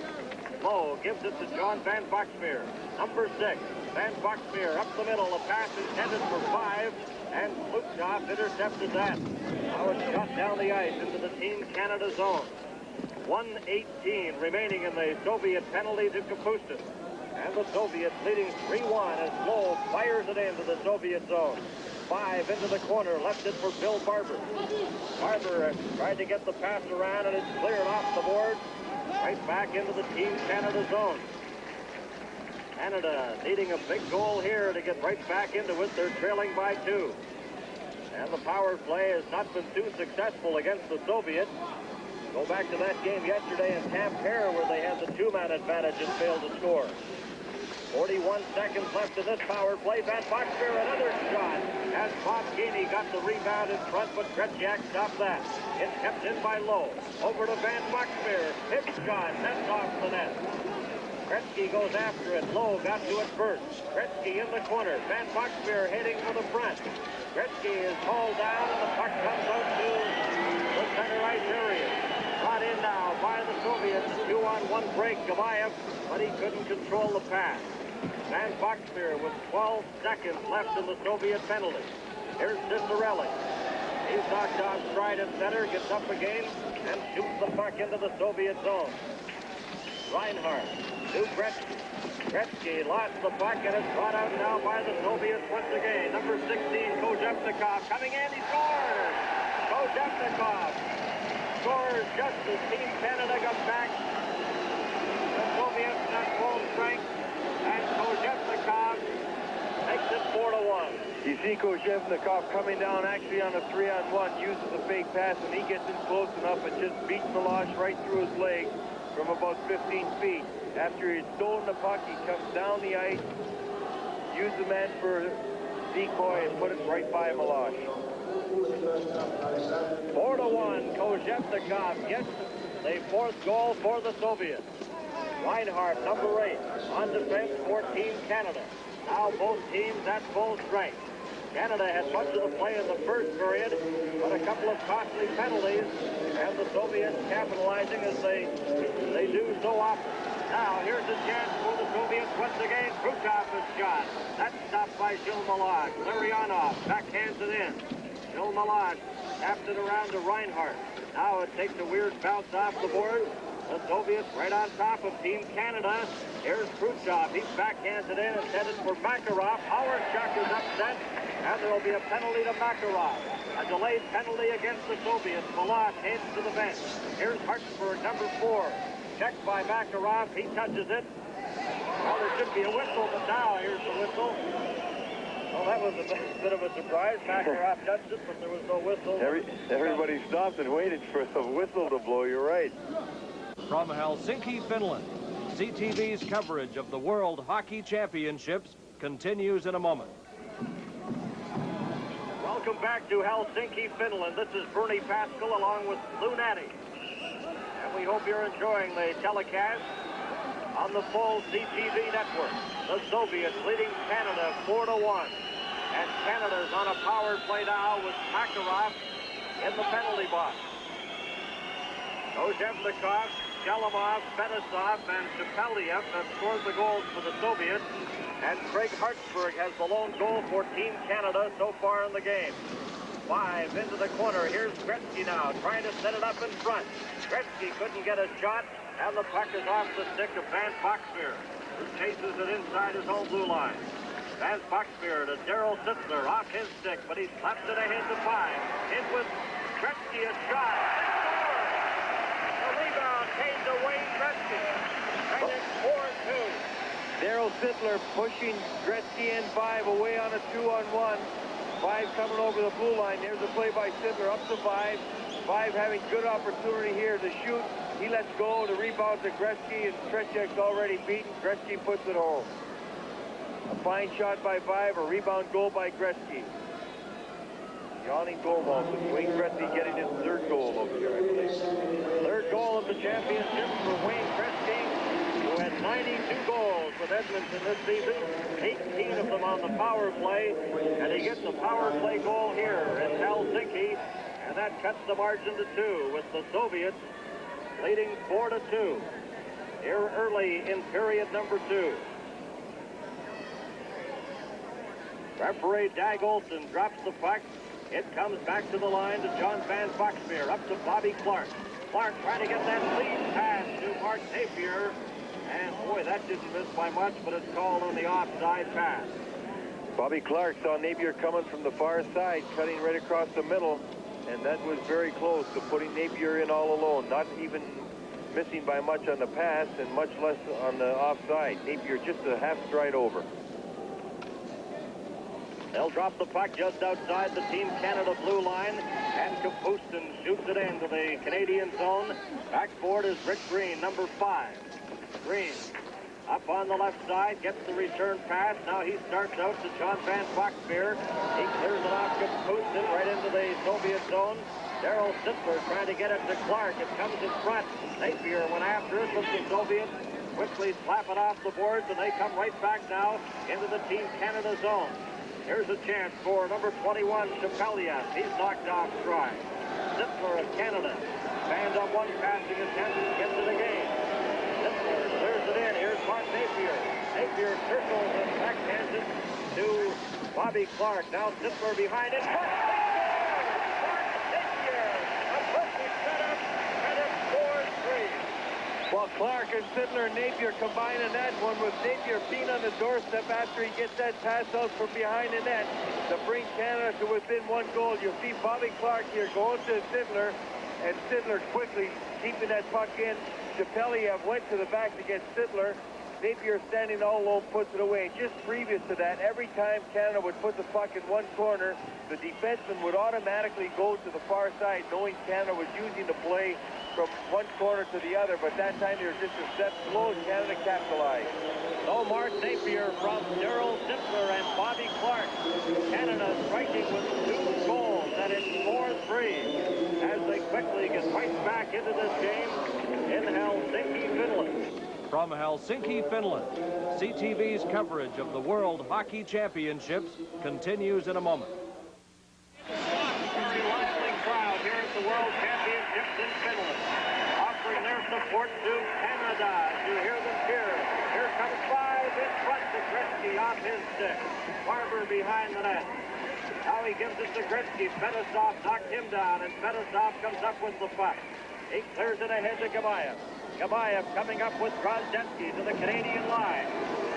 Lowe gives it to John Van Boxmeer. Number 6, Van Boxmeer up the middle. A pass intended for 5, and Lukov intercepted that. Now it's shot down the ice into the Team Canada zone. 1:18 remaining in the Soviet penalty to Kapustin. And the Soviets leading 3-1 as Lowe fires it into the Soviet zone. 5 into the corner, left it for Bill Barber. Barber tried to get the pass around, and it's cleared off the board. Right back into the Team Canada zone. Canada needing a big goal here to get right back into it. They're trailing by 2. And the power play has not been too successful against the Soviets. Go back to that game yesterday in Tampere where they had the 2-man advantage and failed to score. 41 seconds left in this power play. Van Boxmeer, another shot. And Bob Gainey got the rebound in front, but Gretzky stopped that. It's kept in by Lowe. Over to Van Boxmeer. Hip shot. That's off the net. Gretzky goes after it. Lowe got to it first. Gretzky in the corner. Van Boxmeer heading for the front. Gretzky is hauled down, and the puck comes out to the center ice area. Brought in now by the Soviets. 2-on-1 break. Gamayev, but he couldn't control the pass. Van Boxmeer with 12 seconds left in the Soviet penalty. Here's Cicerelli. He's knocked off stride at center, gets up again, and shoots the puck into the Soviet zone. Reinhardt to Gretzky. Gretzky lost the puck, and it's brought out now by the Soviets once again. Number 16, Kozhevnikov, coming in, he scores! Kozhevnikov scores just as Team Canada got back. The Soviets at full strength, and Kozhevnikov makes it 4-1. You see Kozhevnikov coming down actually on a 3-on-1, uses a fake pass, and he gets in close enough and just beats Milosh right through his leg from about 15 feet. After he'd stolen the puck, he comes down the ice, used the man for decoy, and put it right by Milosh. 4-1, Kozhevnikov gets the 4th goal for the Soviets. Reinhardt, number 8, on defense for Team Canada. Now both teams at full strength. Canada had much of the play in the first period, but a couple of costly penalties, and the Soviets capitalizing as they do so often. Now here's a chance for the Soviets once again. Krukov's shot. That's stopped by Gilles Malage. Larionov backhands it in. Gilles Malage taps it around to Reinhardt. Now it takes a weird bounce off the board. The Soviets right on top of Team Canada. Here's Khrushchev. He backhands it in, intended for Makarov. Howard-Chuck is upset, and there will be a penalty to Makarov. A delayed penalty against the Soviets. Malage heads to the bench. Here's Hartsburg, number 4. Checked by Makarov. He touches it. Well, there should be a whistle, but now here's the whistle. Well, that was a bit of a surprise. Makarov touched it, but there was no whistle. Everybody stopped and waited for the whistle to blow. You're right. From Helsinki, Finland, CTV's coverage of the World Hockey Championships continues in a moment. Welcome back to Helsinki, Finland. This is Bernie Pascal along with Lou Natty. And we hope you're enjoying the telecast on the full CTV network. The Soviets leading Canada 4-1. And Canada's on a power play now with Makarov in the penalty box. Ozhevnikov, Shalamov, Fetisov, and Shapeliev have scored the goals for the Soviets. And Craig Hartsburg has the lone goal for Team Canada so far in the game. 5 into the corner. Here's Gretzky now, trying to set it up in front. Gretzky couldn't get a shot, and the puck is off the stick of Van Boxmeer, who chases it inside his own blue line. Van Boxmeer to Daryl Sittler, off his stick, but he slaps it ahead to 5. In with Gretzky, a shot. The rebound came to Wayne Gretzky. And it's 4-2. Daryl Sittler pushing Gretzky in 5 away on a 2-on-1. 5 coming over the blue line. There's a play by Sittler up to 5. 5 having good opportunity here to shoot. He lets go. The rebound to Gretzky, and Tretiak's already beaten. Gretzky puts it home. A fine shot by 5. A rebound goal by Gretzky. Yawning goal also. Wayne Gretzky getting his 3rd goal over here, I believe. 3rd goal of the championship for Wayne Gretzky, who had 92 goals with Edmonton this season, 18 of them on the power play, and he gets a power play goal here in Helsinki, and that cuts the margin to 2, with the Soviets leading 4-2 here early in period number 2. Referee Dag Olsen drops the puck. It comes back to the line to John Van Boxmeer, up to Bobby Clark. Clark trying to get that lead pass to Mark Napier. And boy, that didn't miss by much, but it's called on the offside pass. Bobby Clark saw Napier coming from the far side, cutting right across the middle, and that was very close to putting Napier in all alone, not even missing by much on the pass and much less on the offside. Napier just a half stride over. They'll drop the puck just outside the Team Canada blue line, and Kapustin shoots it into the Canadian zone. Backboard is Rick Green, number 5. Green up on the left side, gets the return pass. Now he starts out to John Van Boxmeer. He clears it off Kapustin right into the Soviet zone. Daryl Sittler trying to get it to Clark. It comes in front. Napier went after it, but the Soviets quickly slap it off the boards, and they come right back now into the Team Canada zone. Here's a chance for number 21, Shapeliev. He's knocked off stride. Sittler of Canada. Fans on one passing attempt, gets it again. Sittler clears it in. Here's Mark Napier. Napier circles and backhands it to Bobby Clark. Now Sittler behind it. Mark Napier! A perfect setup, and it's 4-3. Well, Clark and Sittler and Napier combine in that one, with Napier being on the doorstep after he gets that pass out from behind the net to bring Canada to within 1 goal. You'll see Bobby Clark here going to Sittler, and Sittler quickly keeping that puck in. Shapeliev went to the back to get Sittler. Napier standing all alone puts it away. Just previous to that, every time Canada would put the puck in one corner, the defenseman would automatically go to the far side, knowing Canada was using the play from one corner to the other, but that time they were just a step slow, and Canada capitalized. No Mark Napier from Daryl Sittler and Bobby Clark. Canada striking with 2 goals, and it's 4-3 as they quickly get right back into this game in Helsinki, Finland. From Helsinki, Finland, CTV's coverage of the World Hockey Championships continues in a moment. Very lively crowd here at the World Championships in Finland, offering their support to Canada. You hear them cheer. Here comes 5 in front to Gretzky off his stick. Barber behind the net. Now he gives it to Gretzky. Fetisov knocked him down, and Fetisov comes up with the puck. He clears it ahead to Gamayev. Gamayev coming up with Grozdetsky to the Canadian line.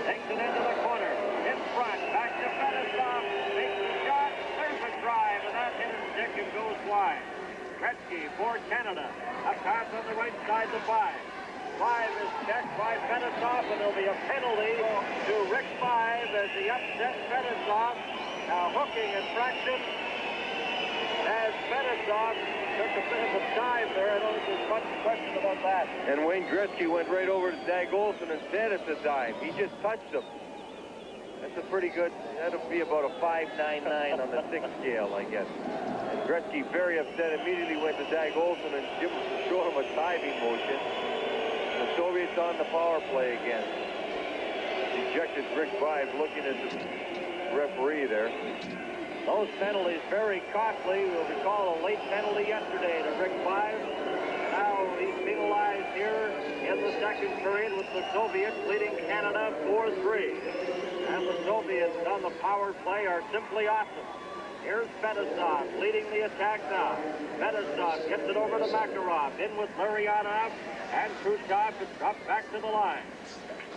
Takes it into the corner. In front. Back to Fetisov. Makes the shot. There's a drive, and that hit his stick and goes wide. Gretzky for Canada. A pass on the right side to 5. 5 is checked by Fetisov, and there'll be a penalty to Rick 5 as he upsets Fetisov. Now hooking infraction as Fetisov took a bit of a dive there. I don't think there's much question about that. And Wayne Gretzky went right over to Dag Olson and said it's a dive. He just touched him. That's a pretty good, that'll be about a 5.99 on the 6 scale, I guess. And Gretzky, very upset, immediately went to Dag Olson and showed him a diving motion. The Soviets on the power play again. Ejected Rick Vive looking at the referee there. Those penalties very costly. We'll recall a late penalty yesterday to Rick Vive. Now he's penalized here in the second period with the Soviets leading Canada 4-3. And the Soviets on the power play are simply awesome. Here's Fetisov leading the attack now. Fetisov gets it over to Makarov. In with Larionov and Khrushchev. It's dropped back to the line.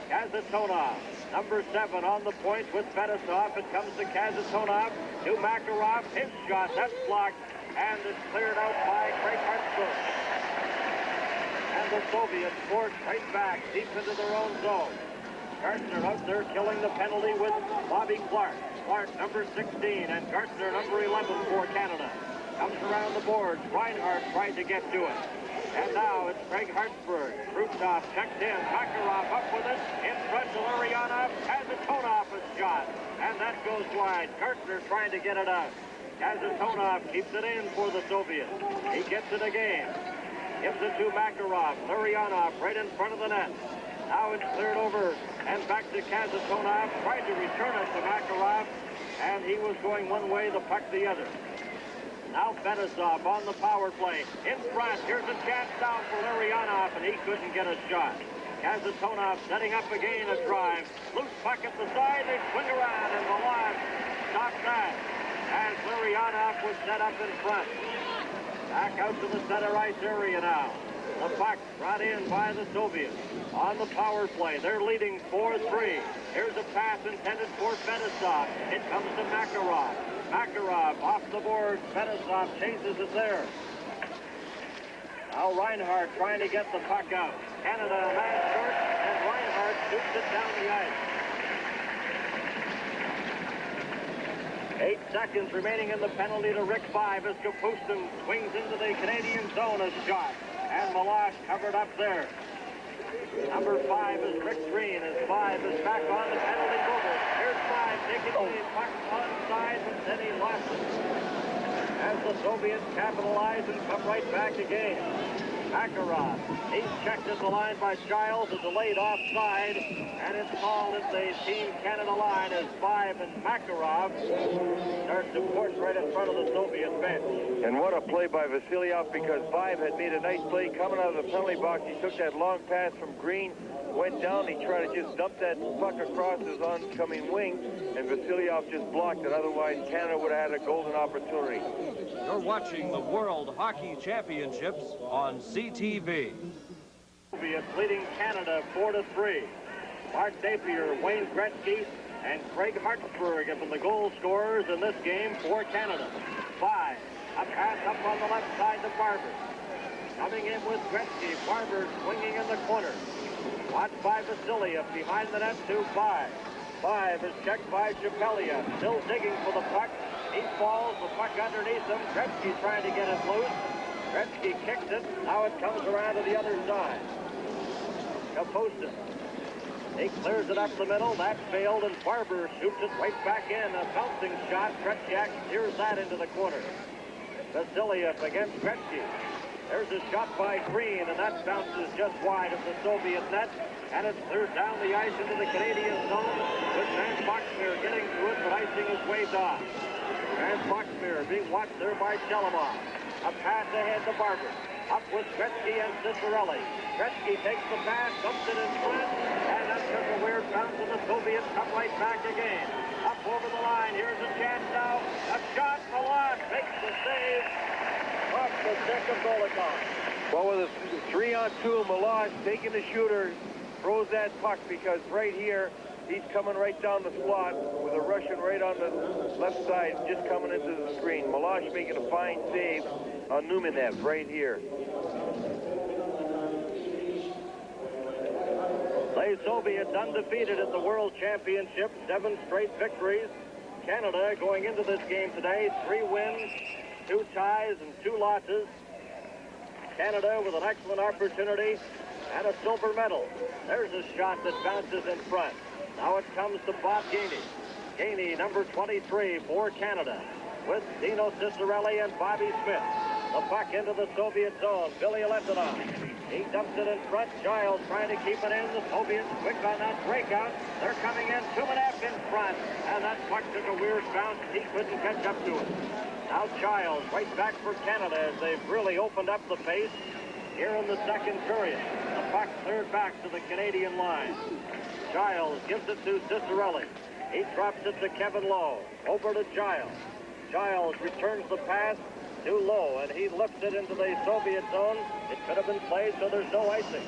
Kazatonov, number 7 on the point with Fetisov. It comes to Kazatonov, to Makarov. His shot, that's blocked, and it's cleared out by Craig Hartsburg. And the Soviets scored right back deep into their own zone. Gartner out there killing the penalty with Bobby Clark. Clark, number 16, and Gartner, number 11 for Canada. Comes around the boards. Reinhardt tried to get to it. And now it's Craig Hartsburg. Khrushchev checked in. Makarov up with it. In front to Larionov. Kazatonov is shot. And that goes wide. Gartner trying to get it out. Kazatonov keeps it in for the Soviets. He gets it again. Gives it to Makarov. Larionov right in front of the net. Now it's cleared over and back to Kazatonov. Tried to return it to Makarov. And he was going one way, the puck the other. Now Fetisov on the power play. In front, here's a chance down for Larionov, and he couldn't get a shot. Kazatonov setting up again a drive. Loose puck at the side, they swing around, and Milan stops that. As Larionov was set up in front. Back out to the center ice area now. The puck brought in by the Soviets. On the power play, they're leading 4-3. Here's a pass intended for Fetisov. It comes to Makarov. Makarov off the board. Fetisov chases it there. Now Reinhardt trying to get the puck out. Canada a man short, and Reinhardt shoots it down the ice. 8 seconds remaining in the penalty to Rick Vive as Kapustin swings into the Canadian zone as shot. And Milosh covered up there. Number 5 is Rick Green as Vive is back on the penalty bubble. Here's Vive taking the puck onside, but then he lost it. As the Soviets capitalize and come right back again. Makarov, he's checked at the line by Giles, a delayed offside, and it's called at the Team Canada line as Vive and Makarov start to push right in front of the Soviet bench. And what a play by Vasilyev, because Vive had made a nice play coming out of the penalty box. He took that long pass from Green, went down, he tried to just dump that puck across his oncoming wing, and Vasilyev just blocked it. Otherwise, Canada would have had a golden opportunity. You're watching the World Hockey Championships on CTV. Soviets leading Canada 4-3. Mark Napier, Wayne Gretzky, and Craig Hartsburg have been the goal scorers in this game for Canada. Vive, a pass up on the left side to Barber. Coming in with Gretzky, Barber swinging in the corner. Watched by Vasilyev behind the net to Vive. Vive is checked by Chapelia, still digging for the puck. He falls, the puck underneath him. Gretzky trying to get it loose. Gretzky kicks it. Now it comes around to the other side. Kapustin. He clears it up the middle. That failed, and Barber shoots it right back in. A bouncing shot. Tretiak steers that into the corner. Vasilyev against Gretzky. There's a shot by Green, and that bounces just wide of the Soviet net. And it's cleared down the ice into the Canadian zone with Van Boxmeer getting to it, but icing is waved off. Van Boxmeer being watched there by Chelamov. A pass ahead to Barber. Up with Gretzky and Cicerelli. Gretzky takes the pass, dumps it in front, and that took a weird bounce, and the Soviets come right back again. Up over the line. Here's a chance now. A shot. Milosh makes the save off the stick of Golikov. Well, with a 3-on-2, Milosh taking the shooter, throws that puck because right here, he's coming right down the slot with a Russian right on the left side, just coming into the screen. Milosh making a fine save on Numinev right here. The Soviets undefeated at the World Championship, 7 straight victories. Canada going into this game today, 3 wins, 2 ties, and 2 losses. Canada with an excellent opportunity and a silver medal. There's a shot that bounces in front. Now it comes to Bob Gainey. Gainey, number 23 for Canada, with Dino Cicerelli and Bobby Smith. The puck into the Soviet zone. Billy Letonov. He dumps it in front. Giles trying to keep it in. The Soviets quick on that breakout. They're coming in. Tumanev in front. And that puck took a weird bounce. He couldn't catch up to it. Now Giles right back for Canada as they've really opened up the pace here in the second period. The puck cleared back to the Canadian line. Giles gives it to Cicerelli. He drops it to Kevin Lowe. Over to Giles. Giles returns the pass to Lowe, and he lifts it into the Soviet zone. It could have been played, so there's no icing.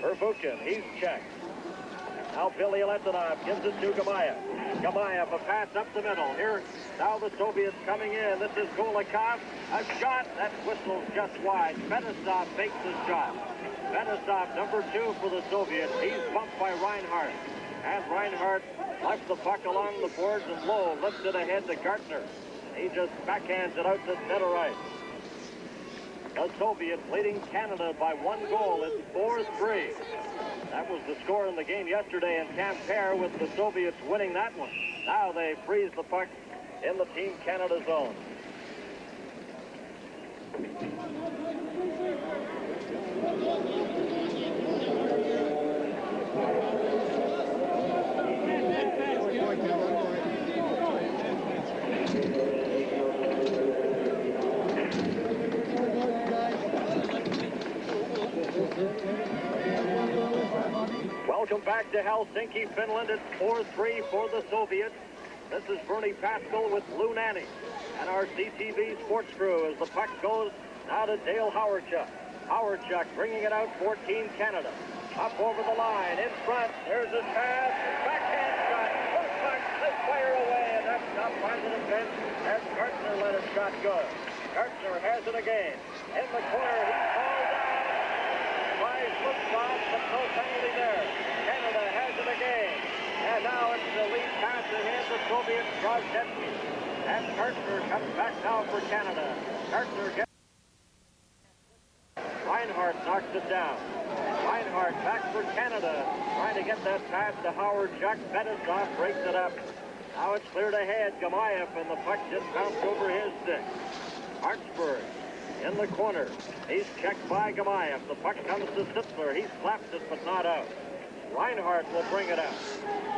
Pervukin, he's checked. Now Billy Letonov gives it to Gamayev. Gamayev, a pass up the middle. Here, now the Soviets coming in. This is Golikov. A shot. That whistle's just wide. Benesov fakes the shot. Benesov, number 2 for the Soviets. He's bumped by Reinhardt. And Reinhardt left the puck along the boards, and Lowe lifts it ahead to Gartner. He just backhands it out to center ice. The Soviets leading Canada by 1 goal. It's 4-3. That was the score in the game yesterday in Tampere, with the Soviets winning that one. Now they freeze the puck in the Team Canada zone. Welcome back to Helsinki, Finland. It's 4-3 for the Soviets. This is Bernie Pascal with Lou Nanny and our CTV sports crew as the puck goes now to Dale Howardchuk. Howardchuk bringing it out for Team Canada. Up over the line, in front. There's his pass. Backhand shot. Push puck. They fire away, and that's stopped onto the bench as Gartner let his shot go. Gartner has it again. In the corner, he's called down. Tries looks-off, but no penalty there. Canada has it again. And now it's the lead pass ahead the Soviets, Grozhetsky. And Gartner comes back now for Canada. Gartner gets... Reinhardt knocks it down. Reinhardt back for Canada. Trying to get that pass to Howardchuk. Benesov breaks it up. Now it's cleared ahead. Gamayev, and the puck just bounced over his stick. Hartsburg in the corner. He's checked by Gamayev. The puck comes to Sitzler. He slaps it, but not out. Reinhardt will bring it out.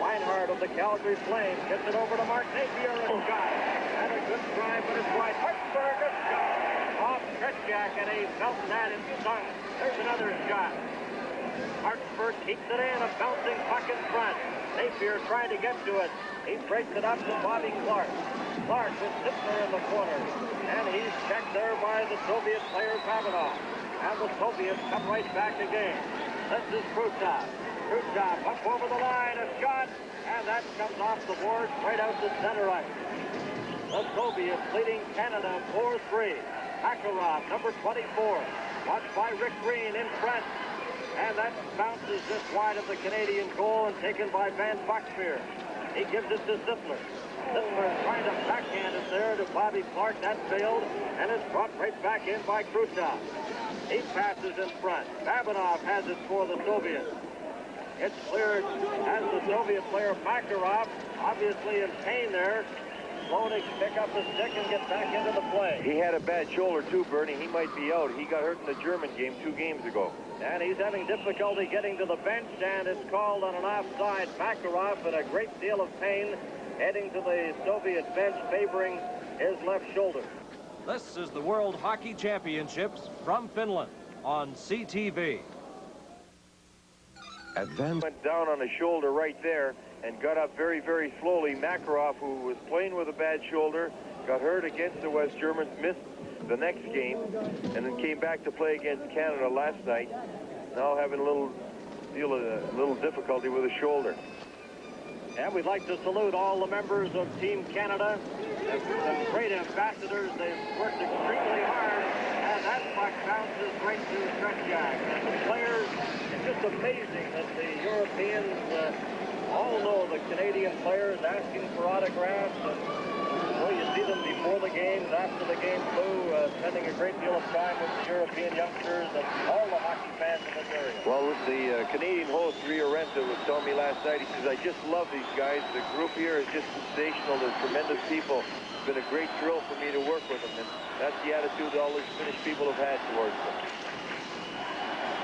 Reinhardt of the Calgary Flames gets it over to Mark Napier, and got it. And a good try, but it's wide. Hartsburg, a shot off Tretiak, and he felt that inside. There's another shot. Hartsburg keeps it in, a bouncing puck in front. Napier trying to get to it. He breaks it up to Bobby Clark. Clark with Sitzler in the corner. And he's checked there by the Soviet player Pavanov. And the Soviets come right back again. This is Krutov. Krutov up over the line, a shot, and that comes off the board right out to center ice. The Soviets leading Canada 4-3. Makarov, number 24, watched by Rick Green in front. And that bounces just wide of the Canadian goal and taken by Van Buxmeer. He gives it to Sitzler. Sitzler trying to backhand it there to Bobby Clark. That failed, and it's brought right back in by Krutov. He passes in front. Babanov has it for the Soviets. It's cleared as the Soviet player Makarov, obviously in pain there. Slow to pick up the stick and get back into the play. He had a bad shoulder too, Bernie. He might be out. He got hurt in the German game 2 games ago. And he's having difficulty getting to the bench, and it's called on an offside. Makarov in a great deal of pain, heading to the Soviet bench, favoring his left shoulder. This is the World Hockey Championships from Finland on CTV. Went down on the shoulder right there and got up very, very slowly. Makarov, who was playing with a bad shoulder, got hurt against the West Germans, missed the next game, and then came back to play against Canada last night. Now having a little difficulty with his shoulder. And we'd like to salute all the members of Team Canada. They're some great ambassadors. They've worked extremely hard, and that puck bounces right to Tretiak. And the players, it's just amazing that the Europeans all know the Canadian players asking for autographs. And, well, you see them before the games, after the games, too, spending a great deal of time with the European youngsters and all the hockey fans in this area. Well, the Canadian host, Rio Renta, was telling me last night, he says, I just love these guys. The group here is just sensational. They're tremendous people. It's been a great thrill for me to work with them, and that's the attitude that all these Finnish people have had towards them.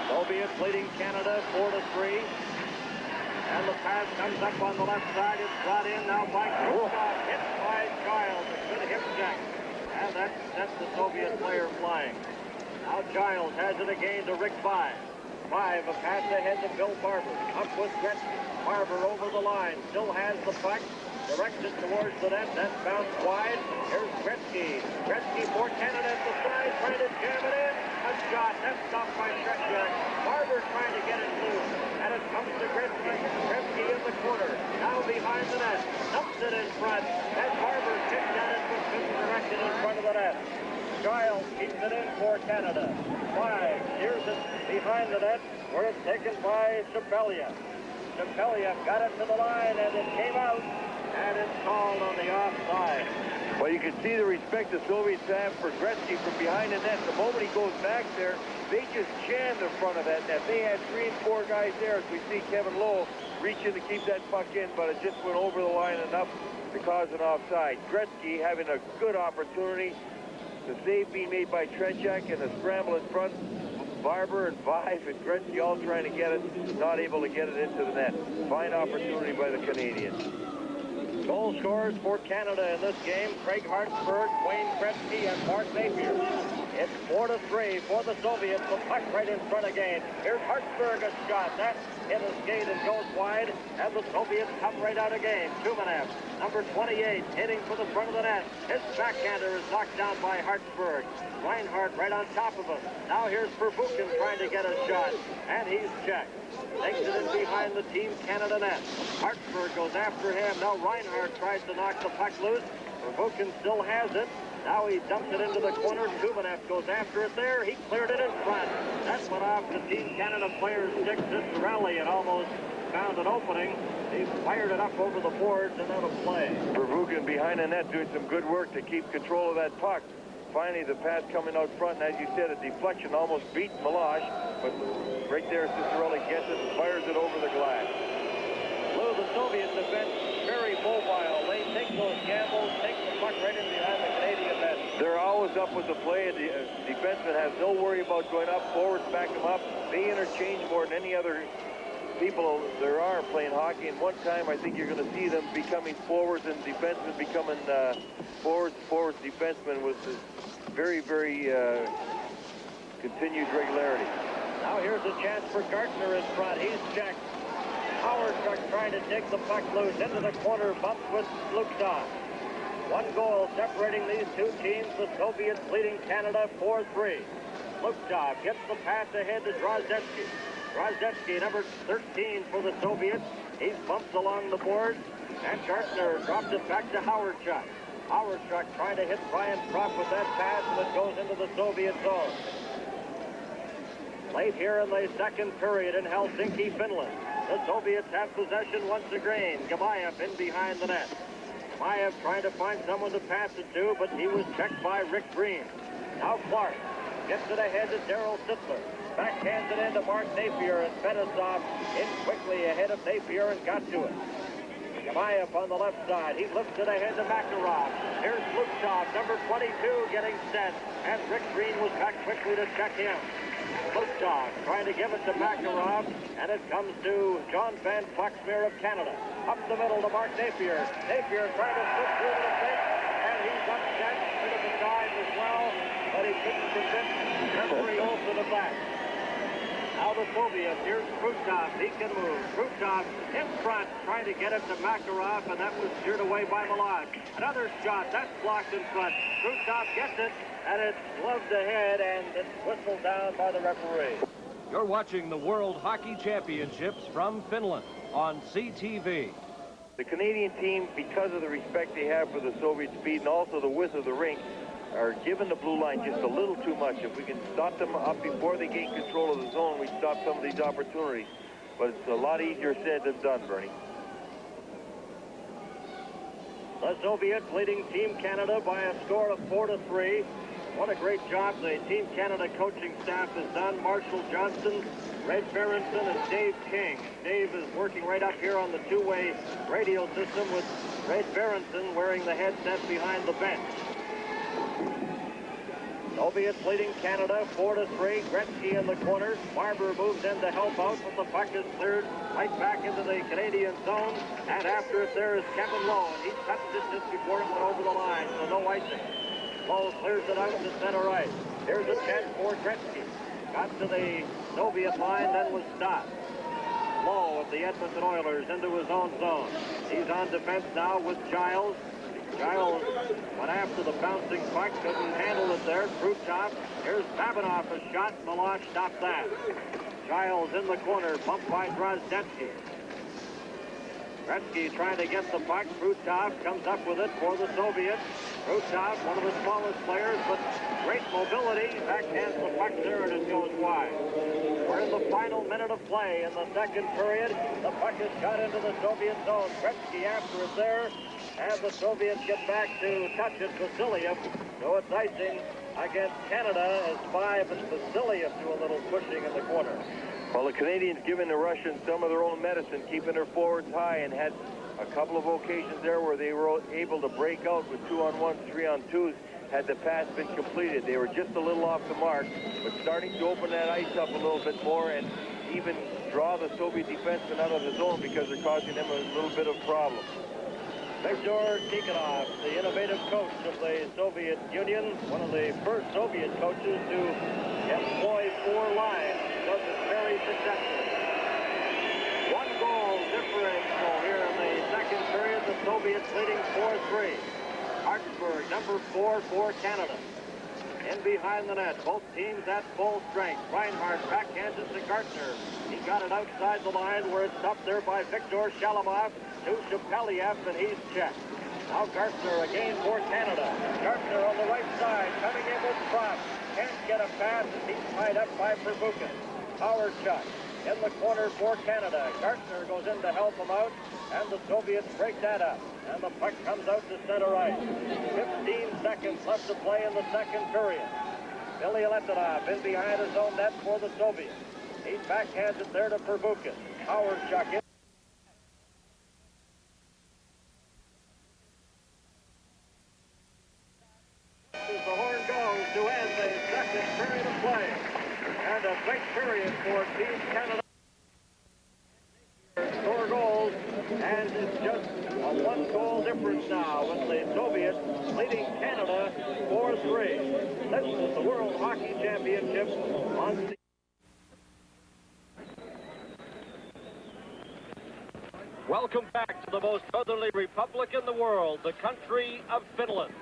Soviets leading Canada 4-3. And the pass comes up on the left side. It's brought in now by Khrushchev. Hit by Giles. A good hip check. And that sets the Soviet player flying. Now Giles has it again to Rick Five. Five, a pass ahead to Bill Barber. Up with Gretzky. Barber over the line. Still has the puck. Directs it towards the net. That's bounced wide. Here's Gretzky. Gretzky for Canada at the side. Trying to jam it in. A shot. That's stopped by Tretiak. Barber trying to get it loose. And it comes to Gretzky. Gretzky in the corner. Now behind the net. Dumps it in front. And Barber kicked at it but couldn't direct it in front of the net. Giles keeps it in for Canada. Five. Here's it behind the net where it's taken by Chapelia. Chapelia got it to the line and it came out. And it's called on the offside. Well, you can see the respect the Soviets have for Gretzky from behind the net. The moment he goes back there, they just jam the front of that net. They had 3 and 4 guys there, as we see Kevin Lowe reach in to keep that puck in, but it just went over the line enough to cause an offside. Gretzky having a good opportunity. The save being made by Tretiak and the scramble in front. Barber and Five and Gretzky all trying to get it, not able to get it into the net. Fine opportunity by the Canadians. Goal scorers for Canada in this game, Craig Hartsburg, Wayne Gretzky, and Mark Napier. It's 4-3 for the Soviets. The puck right in front again. Here's Hartsburg, a shot. That hit a skate and goes wide, and the Soviets come right out again. Tumanev, number 28, hitting for the front of the net. His backhander is knocked down by Hartsburg. Reinhardt right on top of him. Now here's Pervukin trying to get a shot, and he's checked. Takes it in behind the Team Canada net. Hartsburg goes after him. Now Reinhardt tries to knock the puck loose. Pervukin still has it. Now he dumps it into the corner. Tumanev goes after it there. He cleared it in front. That went off the Team Canada player's stick. Cicerelli and almost found an opening. He fired it up over the boards and out of play. Pervukin behind the net doing some good work to keep control of that puck. Finally, the pass coming out front, and as you said, a deflection almost beat Milosh, but right there, Cicerelli gets it and fires it over the glass. Lou, the Soviet defense very mobile. They take those gambles, take the puck right in behind the Canadian net. They're always up with the play. The defenseman has no worry about going up. Forwards back them up. They interchange more than any other people there are playing hockey. And one time, I think you're going to see them becoming forwards and defensemen becoming forwards, defensemen with very, very continued regularity. Now here's a chance for Gartner in front. He's checked. Howard trying to take the puck loose into the corner, bumped with Luksov. One goal separating these two teams. The Soviets leading Canada 4-3. Luksov gets the pass ahead to Drozdetsky. Drozdetsky, number 13 for the Soviets. He bumps along the boards, and Gartner drops it back to Howardchuk. Howardchuk trying to hit Brian Propp with that pass, and it goes into the Soviet zone. Late here in the second period in Helsinki, Finland. The Soviets have possession once again. Gamayev in behind the net. Gamayev trying to find someone to pass it to, but he was checked by Rick Green. Now Clark gets it ahead to Daryl Sittler. Backhands it into Mark Napier, and Fetisov in quickly ahead of Napier and got to it. Gamayev on the left side. He lifts it ahead to Makarov. Here's Luksov, number 22, getting set. And Rick Green was back quickly to check him. Luksov trying to give it to Makarov, and it comes to John Van Foxmeer of Canada. Up the middle to Mark Napier. Napier trying to slip through the defense, and he's upset. Bit of a dive as well, but he couldn't convince referee Olsen of that. Now the Soviets, here's Khrushchev, he can move. Khrushchev in front, trying to get it to Makarov, and that was steered away by Milosh. Another shot, that's blocked in front. Khrushchev gets it, and it's gloved ahead, and it's whistled down by the referee. You're watching the World Hockey Championships from Finland on CTV. The Canadian team, because of the respect they have for the Soviet speed and also the width of the rink, are giving the blue line just a little too much. If we can stop them up before they gain control of the zone, we stop some of these opportunities. But it's a lot easier said than done, Bernie. The Soviets leading Team Canada by a score of 4-3. What a great job the Team Canada coaching staff has done. Marshall Johnston, Red Berenson, and Dave King. Dave is working right up here on the two-way radio system with Red Berenson wearing the headset behind the bench. Soviets leading Canada 4-3. Gretzky in the corner. Barber moves in to help out, but the puck is cleared right back into the Canadian zone. And after it there is Kevin Lowe, and he touched it just before it went over the line, so no icing. Lowe clears it out to center right. Here's a chance for Gretzky. Got to the Soviet line, then was stopped. Lowe of the Edmonton Oilers into his own zone. He's on defense now with Giles. Giles went after the bouncing puck, couldn't handle it there. Krutov, here's Babinoff, a shot. Meloche stopped that. Giles in the corner, bumped by Drozdetsky. Gretzky trying to get the puck. Krutov comes up with it for the Soviets. Krutov, one of the smallest players, but great mobility. Backhands the puck there and it goes wide. We're in the final minute of play in the second period. The puck is shot into the Soviet zone. Gretzky after it there. And the Soviets get back to touch it. Vasiliev. So it's icing against Canada as 5 and Vasiliev do a little pushing in the corner. Well, the Canadians giving the Russians some of their own medicine, keeping their forwards high, and had a couple of occasions there where they were able to break out with 2-on-1s, 3-on-2s. Had the pass been completed, they were just a little off the mark, but starting to open that ice up a little bit more and even draw the Soviet defensemen out of the zone because they're causing them a little bit of problem. Viktor Tikhonov, the innovative coach of the Soviet Union, one of the first Soviet coaches to employ 4 lines, does it very successfully. 1 goal differential here in the second period. The Soviets leading 4-3. Hartsburg, number 4 for Canada. In behind the net, both teams at full strength. Reinhardt backhands it to Gartner. He got it outside the line where it's stopped there by Viktor Shalamov to Shapeliev, and he's checked. Now Gartner again for Canada. Gartner on the right side, coming in with Propp. Can't get a pass as he's tied up by Perbukin. Howard Chuck in the corner for Canada. Gartner goes in to help him out, and the Soviets break that up. And the puck comes out to center right. 15 seconds left to play in the second period. Billy Letonov in behind his own net for the Soviets. He backhands it there to Perbukin. Howard Chuck in. As the horn goes to end the second period of play. And a big period for Team Canada. 4 goals, and it's just a 1-goal difference now with the Soviets leading Canada 4-3. This is the World Hockey Championships on. Welcome back to the most southerly republic in the world, the country of Finland.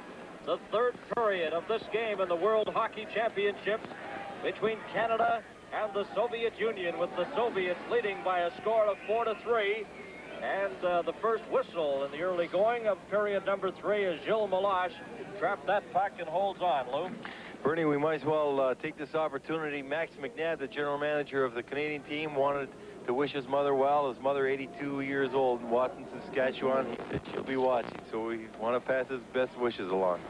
The third period of this game in the World Hockey Championships between Canada and the Soviet Union, with the Soviets leading by a score of 4-3. And the first whistle in the early going of period number 3 is Gilles Meloche trapped that puck and holds on. Lou? Bernie, we might as well take this opportunity. Max McNabb, the general manager of the Canadian team, wanted to wish his mother well. His mother, 82 years old, in Watson, Saskatchewan. He said she'll be watching, so we want to pass his best wishes along.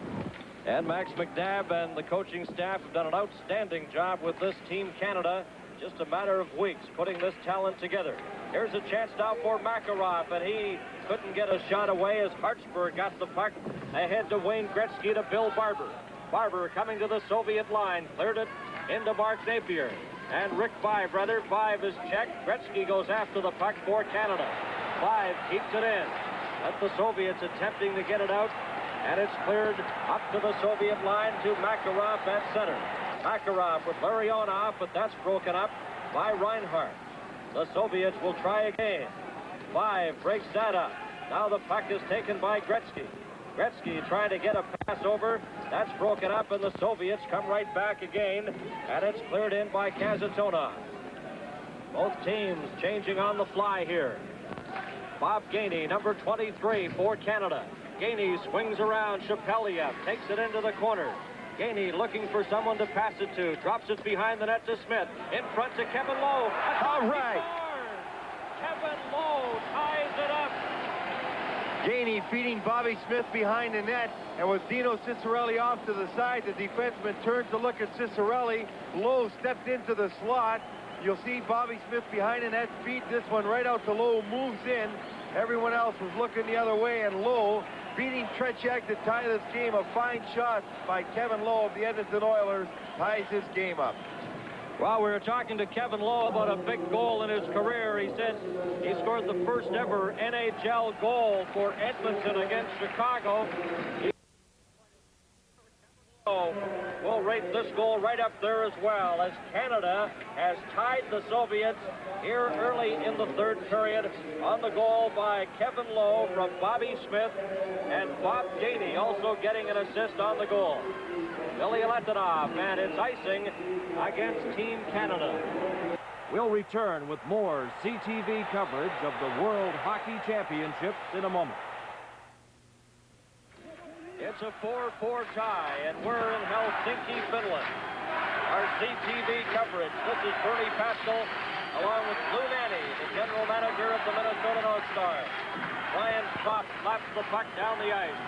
And Max McNabb and the coaching staff have done an outstanding job with this Team Canada. Just a matter of weeks putting this talent together. Here's a chance now for Makarov, and he couldn't get a shot away as Hartsburg got the puck ahead to Wayne Gretzky to Bill Barber. Barber coming to the Soviet line, cleared it into Mark Napier. And Rick Five, rather. Five is checked. Gretzky goes after the puck for Canada. Five keeps it in. That's the Soviets attempting to get it out. And it's cleared up to the Soviet line to Makarov at center. Makarov with Larionov, but that's broken up by Reinhardt. The Soviets will try again. Five breaks that up. Now the puck is taken by Gretzky. Gretzky trying to get a pass over. That's broken up, and the Soviets come right back again, and it's cleared in by Kazatonov. Both teams changing on the fly here. Bob Gainey, number 23 for Canada. Gainey swings around. Shapeliev takes it into the corner. Gainey looking for someone to pass it to. Drops it behind the net to Smith. In front to Kevin Lowe. All right. Kevin Lowe ties it up. Janey feeding Bobby Smith behind the net, and with Dino Ciccarelli off to the side, the defenseman turns to look at Ciccarelli. Lowe stepped into the slot. You'll see Bobby Smith behind the net, feeds this one right out to Lowe, moves in. Everyone else was looking the other way, and Lowe beating Tretiak to tie this game. A fine shot by Kevin Lowe of the Edmonton Oilers ties this game up. Well, we were talking to Kevin Lowe about a big goal in his career. He said he scored the first ever NHL goal for Edmonton against Chicago. We'll rate this goal right up there as well, as Canada has tied the Soviets here early in the third period on the goal by Kevin Lowe from Bobby Smith, and Bob Janey also getting an assist on the goal. Billy Letonov, and it's icing against Team Canada. We'll return with more CTV coverage of the World Hockey Championships in a moment. It's a 4-4 tie, and we're in Helsinki, Finland. Our CTV coverage. This is Bernie Pascal, along with Lou Nanny, the general manager of the Minnesota North Stars. Brian Propp slaps the puck down the ice.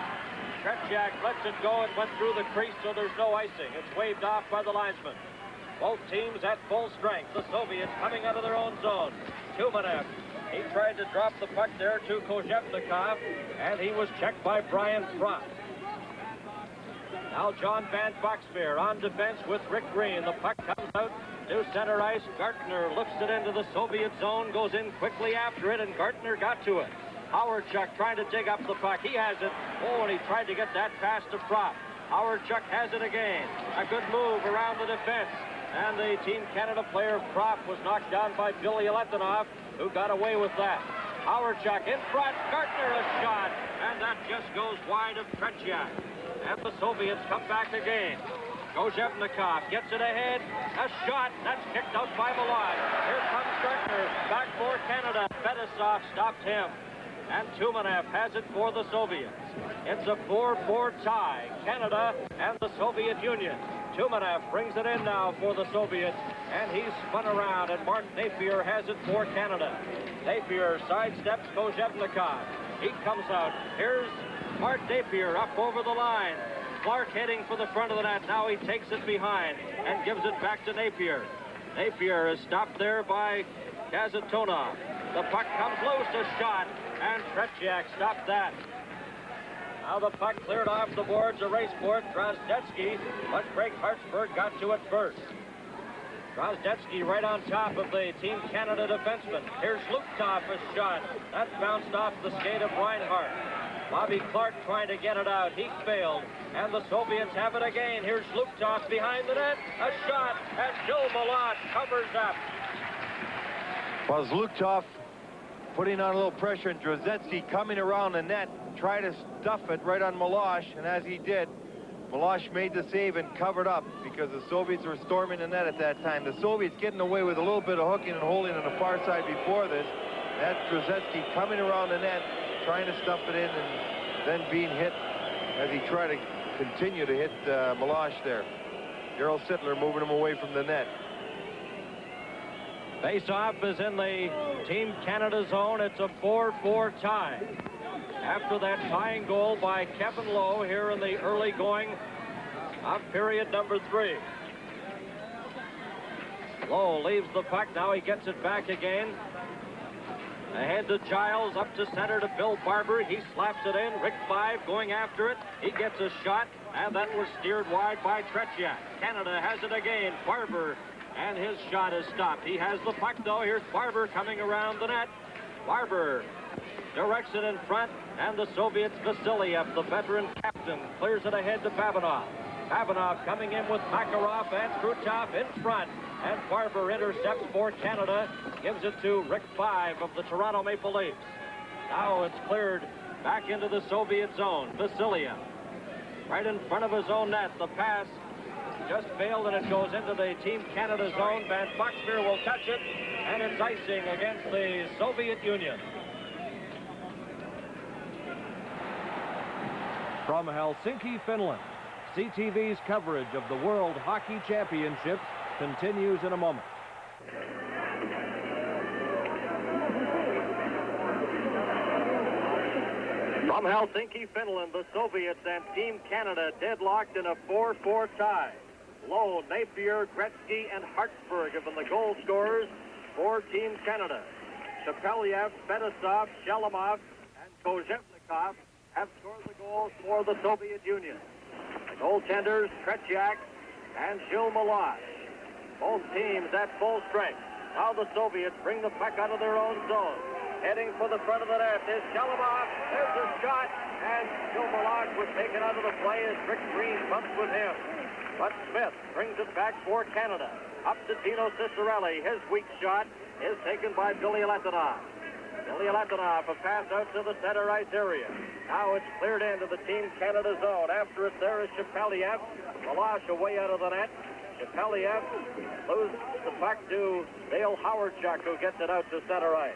Tretiak lets it go. It went through the crease, so there's no icing. It's waved off by the linesman. Both teams at full strength. The Soviets coming out of their own zone. Tumanev, he tried to drop the puck there to Kozhevnikov, and he was checked by Brian Propp. Now John Van Boxmeer on defense with Rick Green. The puck comes out to center ice. Gartner lifts it into the Soviet zone, goes in quickly after it, and Gartner got to it. Howardchuk trying to dig up the puck. He has it. Oh, and he tried to get that pass to Propp. Howardchuk has it again. A good move around the defense. And the Team Canada player Propp was knocked down by Billy Letonov, who got away with that. Howardchuk in front. Gartner a shot. And that just goes wide of Tretiak. And the Soviets come back again. Kozhevnikov gets it ahead. A shot. That's kicked out by Milosh. Here comes Gartner. Back for Canada. Fetisov stopped him. And Tumanev has it for the Soviets. It's a 4-4 tie. Canada and the Soviet Union. Tumanev brings it in now for the Soviets. And he's spun around. And Mark Napier has it for Canada. Napier sidesteps Kozhevnikov. He comes out. Here's Mark Napier up over the line. Clark heading for the front of the net. Now he takes it behind and gives it back to Napier. Napier is stopped there by Kazatonov. The puck comes loose, a shot, and Tretiak stopped that. Now the puck cleared off the boards, a race for it. Drozdetsky, but Craig Hartsburg got to it first. Drozdetsky right on top of the Team Canada defenseman. Here's Luktov, a shot. That bounced off the skate of Reinhart. Bobby Clark trying to get it out. He failed. And the Soviets have it again. Here's Luktov behind the net. A shot. And Joe Milosh covers up. Was Luktov putting on a little pressure, and Drozdetsky coming around the net, trying to stuff it right on Milosh. And as he did, Milosh made the save and covered up because the Soviets were storming the net at that time. The Soviets getting away with a little bit of hooking and holding on the far side before this. That's Drozdetsky coming around the net, trying to stuff it in, and then being hit as he tried to continue to hit Milosh there. Daryl Sittler moving him away from the net. Face-off is in the Team Canada zone. It's a 4-4 tie. After that tying goal by Kevin Lowe here in the early going of period number 3. Lowe leaves the puck. Now he gets it back again. Ahead to Giles, up to center to Bill Barber. He slaps it in. Rick Five going after it. He gets a shot, and that was steered wide by Tretiak. Canada has it again. Barber, and his shot is stopped. He has the puck, though. Here's Barber coming around the net. Barber directs it in front, and the Soviets, Vasiliev, the veteran captain, clears it ahead to Babanov. Babanov coming in with Makarov and Krutov in front. And Barber intercepts for Canada, gives it to Rick Five of the Toronto Maple Leafs. Now it's cleared back into the Soviet zone. Vasiliev right in front of his own net. The pass just failed, and it goes into the Team Canada zone. Van Boxmeer will touch it, and it's icing against the Soviet Union. From Helsinki, Finland, CTV's coverage of the World Hockey Championships continues in a moment. From From Helsinki, Finland, the Soviets and Team Canada deadlocked in a 4-4 tie. Lowe, Napier, Gretzky, and Hartsburg have been the goal scorers for Team Canada. Shepeliev, Fetisov, Shelemov, and Kozhevnikov have scored the goals for the Soviet Union. The goaltenders, Tretiak and Gilles Meloche. Both teams at full strength. Now the Soviets bring the puck out of their own zone. Heading for the front of the net is Shelemov. There's a shot, and Gilles Meloche was taken out of the play as Rick Green bumps with him. But Smith brings it back for Canada. Up to Tino Cicerelli. His weak shot is taken by Billy Letonov. Billy Letonov, a pass out to the center ice area. Now it's cleared into the Team Canada zone. After it there is Shepeliev. Meloche away out of the net. Shepeliev loses the puck to Dale Howardchuk, who gets it out to center ice.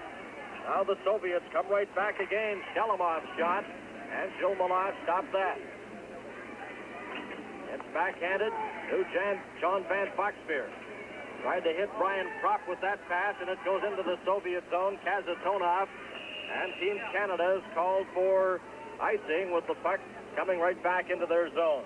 Now the Soviets come right back again. Shelemov's shot, and Gilles Meloche stopped that. It's backhanded to John Van Foxbeer. Tried to hit Brian Propp with that pass, and it goes into the Soviet zone. Kazatonov and Team Canada is called for icing with the puck coming right back into their zone.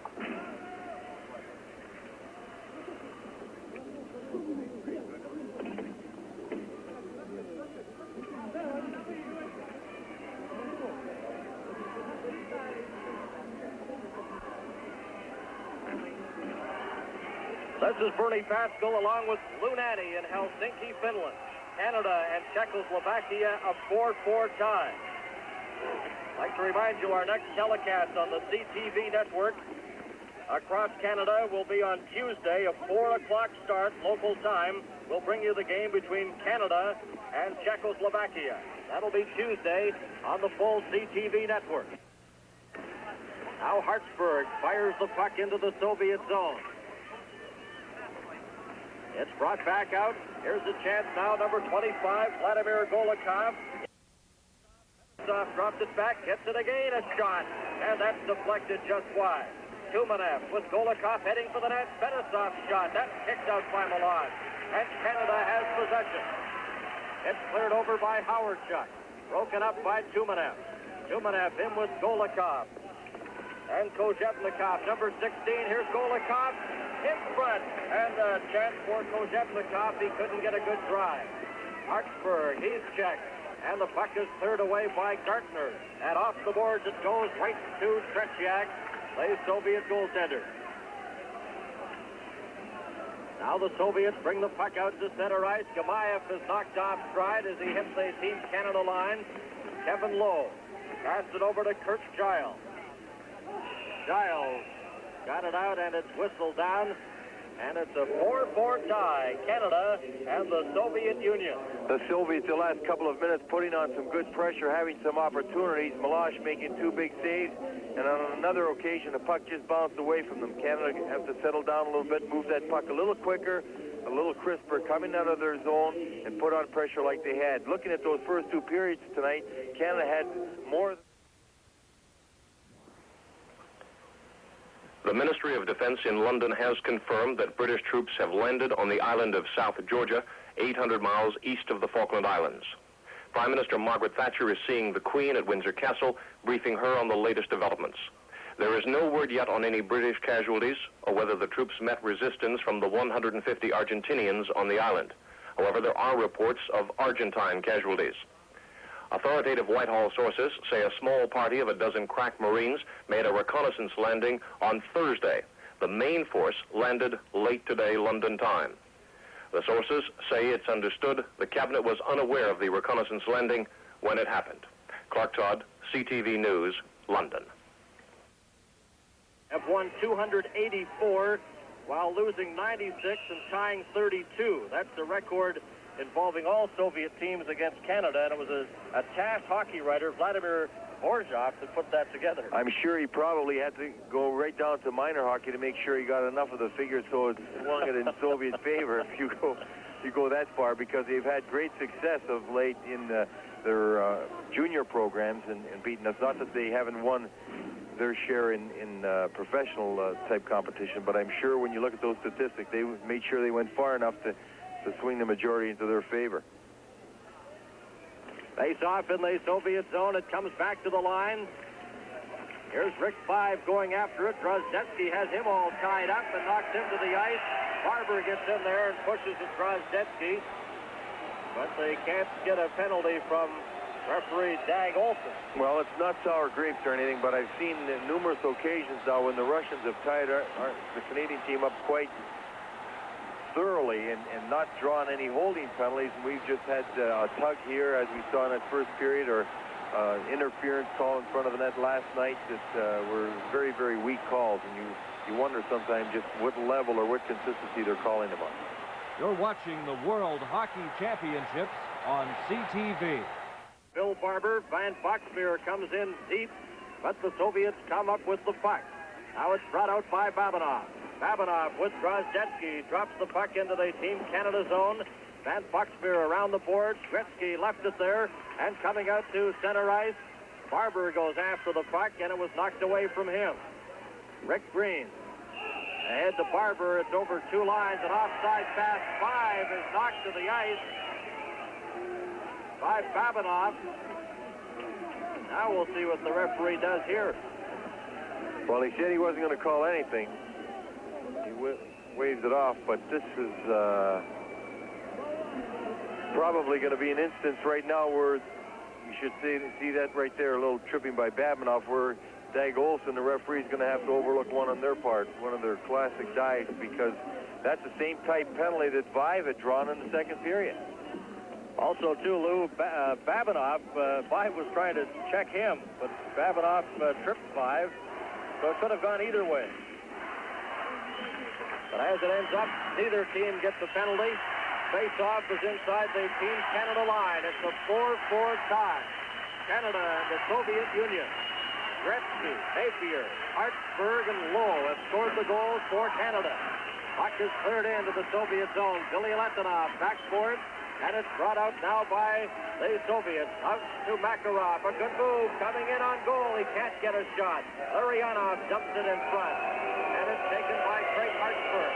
This is Bernie Pascal along with Lunani in Helsinki, Finland. Canada and Czechoslovakia a 4-4 tie. I'd like to remind you our next telecast on the CTV network across Canada will be on Tuesday, a 4 o'clock start local time. We'll bring you the game between Canada and Czechoslovakia. That'll be Tuesday on the full CTV network. Now Hartsburg fires the puck into the Soviet zone. It's brought back out. Here's the chance now, number 25, Vladimir Golikov. Dropped it back, gets it again, a shot, and that's deflected just wide. Tumanev with Golikov heading for the net. Fetisov's shot, that's kicked out by Meloche, and Canada has possession. It's cleared over by Howardchuk, broken up by Tumanev. Tumanev in with Golikov. And Kozhevnikov, number 16, here's Golikov. In front, and a chance for Kozhevnikov. He couldn't get a good drive. Hartsburg, he's checked, and the puck is cleared away by Gartner. And off the boards it goes right to Tretiak, the Soviet goaltender. Now the Soviets bring the puck out to center ice. Gamayev is knocked off stride as he hits the Team Canada line. Kevin Lowe passed it over to Kurt Giles. Giles got it out, and it's whistled down, and it's a 4-4 tie, Canada and the Soviet Union. The Soviets, the last couple of minutes, putting on some good pressure, having some opportunities. Meloche making 2 big saves, and on another occasion, the puck just bounced away from them. Canada have to settle down a little bit, move that puck a little quicker, a little crisper, coming out of their zone, and put on pressure like they had. Looking at those first 2 periods tonight, Canada had more. The Ministry of Defense in London has confirmed that British troops have landed on the island of South Georgia, 800 miles east of the Falkland Islands. Prime Minister Margaret Thatcher is seeing the Queen at Windsor Castle, briefing her on the latest developments. There is no word yet on any British casualties or whether the troops met resistance from the 150 Argentinians on the island. However, there are reports of Argentine casualties. Authoritative Whitehall sources say a small party of a dozen crack Marines made a reconnaissance landing on Thursday. The main force landed late today, London time. The sources say it's understood the cabinet was unaware of the reconnaissance landing when it happened. Clark Todd, CTV News, London. Have won 284 while losing 96 and tying 32. That's the record involving all Soviet teams against Canada, and it was a TASS hockey writer, Vladimir Borzhov, that put that together. I'm sure he probably had to go right down to minor hockey to make sure he got enough of the figures so it's swung it in Soviet favor if you go that far, because they've had great success of late in their junior programs and beating us. Not that they haven't won their share in professional type competition, but I'm sure when you look at those statistics, they made sure they went far enough to swing the majority into their favor. Face off in the Soviet zone. It comes back to the line. Here's Rick Five going after it. Drozdetsky has him all tied up and knocks him to the ice. Barber gets in there and pushes at Drozdetsky. But they can't get a penalty from referee Dag Olsen. Well, it's not sour grapes or anything, but I've seen numerous occasions now when the Russians have tied the Canadian team up quite thoroughly and not drawn any holding penalties. And we've just had a tug here, as we saw in that first period, or interference call in front of the net last night that were very, very weak calls. And you wonder sometimes just what level or what consistency they're calling them on. You're watching the World Hockey Championships on CTV. Bill Barber, Van Boxmeer comes in deep, but the Soviets come up with the puck. Now it's brought out by Babanov. Babanov with Drozdetsky drops the puck into the Team Canada zone. Van Boxmeer around the boards. Gretzky left it there, and coming out to center ice, Barber goes after the puck, and it was knocked away from him. Rick Green ahead to Barber. It's over two lines, an offside pass. Five is knocked to the ice by Babanov. Now we'll see what the referee does here. Well, he said he wasn't going to call anything. He waved it off, but this is probably going to be an instance right now where you should see that right there, a little tripping by Babanov, where Dag Olsen, the referee, is going to have to overlook one on their part, one of their classic dives, because that's the same type penalty that Vive had drawn in the second period. Also, too, Lou, Babanov, Vive was trying to check him, but Babanov tripped Vive, so it could have gone either way. But as it ends up, neither team gets a penalty. Face-off is inside the Team Canada line. It's a 4-4 tie. Canada and the Soviet Union. Gretzky, Napier, Hartsburg, and Lowe have scored the goals for Canada. Puck is cleared into the Soviet zone. Billy Letonov back for it, and it's brought out now by the Soviets. Out to Makarov. A good move coming in on goal. He can't get a shot. Larionov dumps it in front, and it's taken by Craig Hartsburg.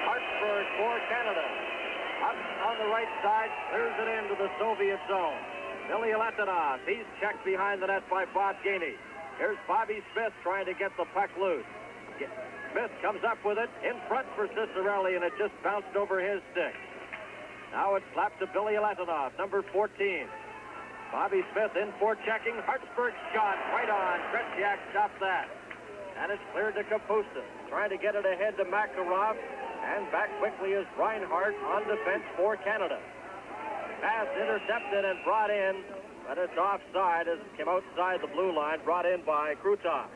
Hartsburg for Canada. Up on the right side, clears it into the Soviet zone. Billy Letonov, he's checked behind the net by Bob Gainey. Here's Bobby Smith trying to get the puck loose. Smith comes up with it in front for Cicerelli, and it just bounced over his stick. Now it's slapped to Billy Letonov, number 14. Bobby Smith in for checking. Hartsburg shot right on. Krejciak stopped that. And it's cleared to Kapustin, trying to get it ahead to Makarov. And back quickly is Reinhardt on defense for Canada. Pass intercepted and brought in, but it's offside as it came outside the blue line, brought in by Krutov.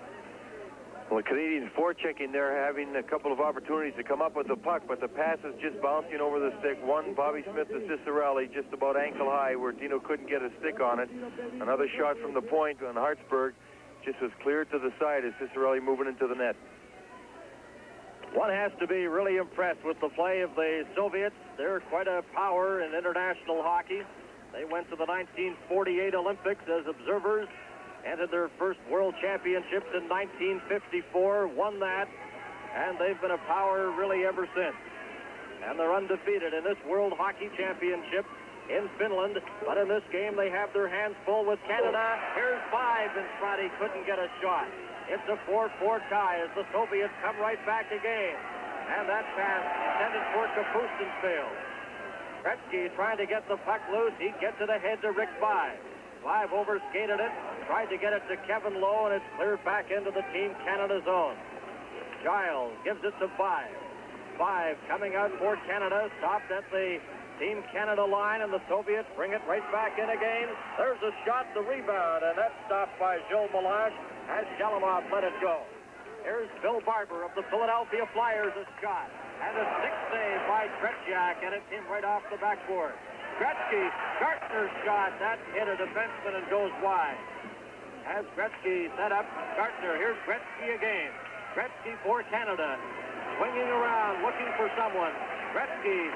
Well, the Canadians forechecking there, having a couple of opportunities to come up with the puck, but the pass is just bouncing over the stick. One, Bobby Smith to Cicerelli, just about ankle high, where Dino couldn't get a stick on it. Another shot from the point on Hartsburg, just was cleared to the side as Cicerelli moving into the net. One has to be really impressed with the play of the Soviets. They're quite a power in international hockey. They went to the 1948 Olympics as observers, entered their first World Championships in 1954, won that, and they've been a power really ever since. And they're undefeated in this World Hockey Championship in Finland, but in this game they have their hands full with Canada. Here's Five in front. He couldn't get a shot. It's a 4-4 tie as the Soviets come right back again. And that pass intended for Kapustin failed. Gretzky trying to get the puck loose. He gets it ahead to Rick Five. Five overskated it, tried to get it to Kevin Lowe, and it's cleared back into the Team Canada zone. Giles gives it to Five. Five coming out for Canada, stopped at the Team Canada line, and the Soviets bring it right back in again. There's a shot, the rebound, and that's stopped by Joe Melange as Shalamov let it go. Here's Bill Barber of the Philadelphia Flyers, a shot, and a stick save by Krejciak, and it came right off the backboard. Gretzky, Gartner's shot, that hit a defenseman and goes wide. As Gretzky set up Gartner, here's Gretzky again. Gretzky for Canada, swinging around, looking for someone. Gretzky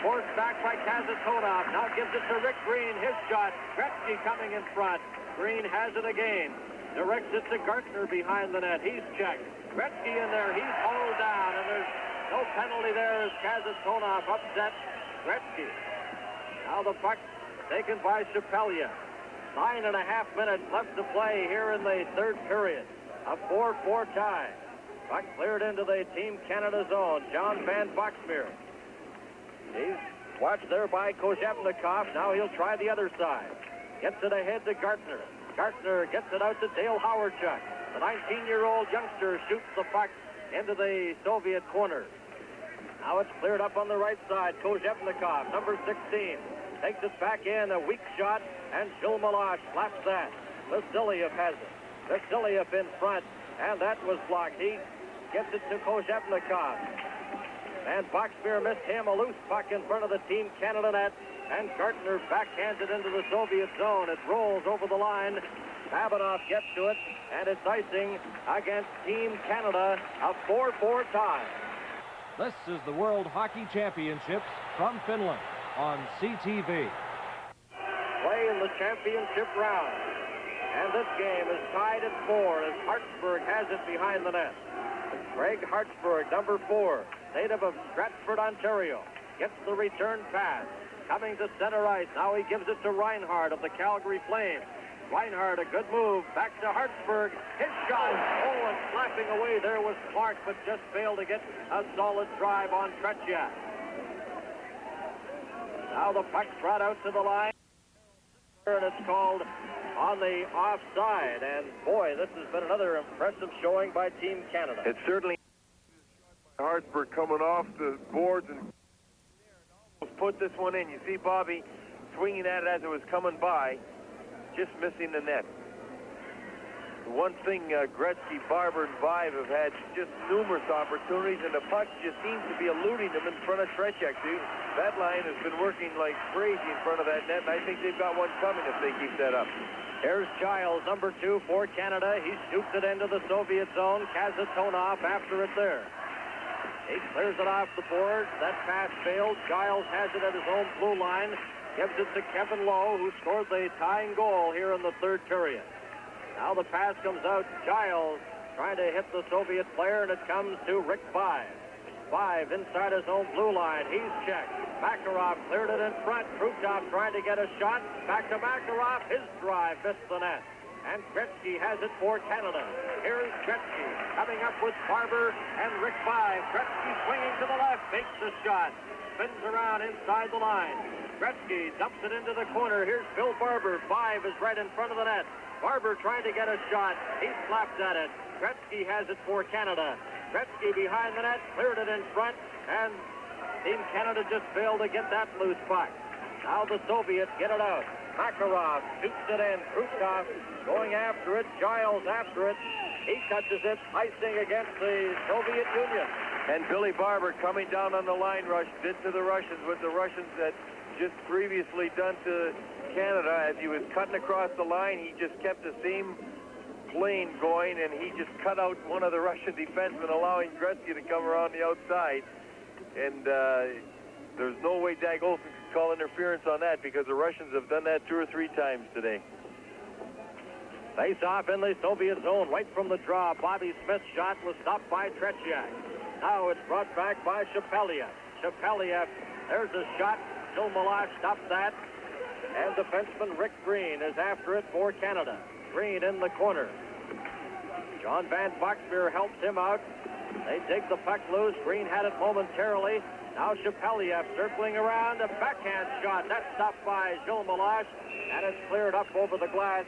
forced back by Kazatonov, now gives it to Rick Green, his shot. Gretzky coming in front. Green has it again. Directs it to Gartner behind the net. He's checked. Gretzky in there. He's hauled down, and there's no penalty there as Kazatonov upset Gretzky. Now the puck taken by Chapelia. 9.5 minutes left to play here in the third period. A 4-4 tie. Puck cleared into the Team Canada zone. John Van Boxmeer. He's watched there by Kozhevnikov. Now he'll try the other side. Gets it ahead to Gartner. Gartner gets it out to Dale Howardchuk. The 19-year-old youngster shoots the puck into the Soviet corner. Now it's cleared up on the right side. Kozhevnikov, number 16, takes it back in. A weak shot, and Gilles Meloche slaps that. Vasiliev has it. Vasiliev in front, and that was blocked. He gets it to Kozhevnikov. And Boxmeer missed him. A loose puck in front of the Team Canada net, and Gartner backhands it into the Soviet zone. It rolls over the line. Babinov gets to it, and it's icing against Team Canada. A 4-4 tie. This is the World Hockey Championships from Finland on CTV. Play in the championship round. And this game is tied at 4 as Hartsburg has it behind the net. Craig Hartsburg, number 4, native of Stratford, Ontario, gets the return pass. Coming to center ice. Now he gives it to Reinhardt of the Calgary Flames. Reinhardt, a good move. Back to Hartsburg. His shot. Oh, and slapping away there was Clark, but just failed to get a solid drive on Tretiak. Now the puck's brought out to the line. And it's called on the offside. And boy, this has been another impressive showing by Team Canada. It's certainly Hartsburg coming off the boards and put this one in. You see Bobby swinging at it as it was coming by, just missing the net. One thing, Gretzky, Barber, and Vive have had just numerous opportunities, and the puck just seems to be eluding them in front of Tretiak. That line has been working like crazy in front of that net, and I think they've got one coming if they keep that up. Here's Giles, number 2 for Canada. He shoots it into the Soviet zone. Kazatonov after it there. He clears it off the boards. That pass failed. Giles has it at his own blue line. Gives it to Kevin Lowe, who scored the tying goal here in the third period. Now the pass comes out. Giles trying to hit the Soviet player, and it comes to Rick Vive. Vive inside his own blue line. He's checked. Makarov cleared it in front. Krutov trying to get a shot. Back to Makarov. His drive missed the net. And Gretzky has it for Canada. Here's Gretzky coming up with Barber and Rick Vive. Gretzky swinging to the left. Makes the shot. Spins around inside the line. Gretzky dumps it into the corner. Here's Bill Barber. Vive is right in front of the net. Barber trying to get a shot. He slaps at it. Gretzky has it for Canada. Gretzky behind the net, cleared it in front, and Team Canada just failed to get that loose puck. Now the Soviets get it out. Makarov shoots it in. Krutov going after it. Giles after it. He touches it, icing against the Soviet Union. And Billy Barber coming down on the line rush, did to the Russians what the Russians had just previously done to Canada. As he was cutting across the line, he just kept the same lane going, and he just cut out one of the Russian defensemen, allowing Gretzky to come around the outside. And there's no way Dag Olsen could call interference on that, because the Russians have done that 2 or 3 times today. Face off in the Soviet zone, right from the draw. Bobby Smith's shot was stopped by Tretiak. Now it's brought back by Shepeliev. Shepeliev, there's a shot. Gilles Meloche stops that. And defenseman Rick Green is after it for Canada. Green in the corner. John Van Boxmeer helps him out. They take the puck loose. Green had it momentarily. Now Shepeliev circling around. A backhand shot. That's stopped by Gilles Meloche. And it's cleared up over the glass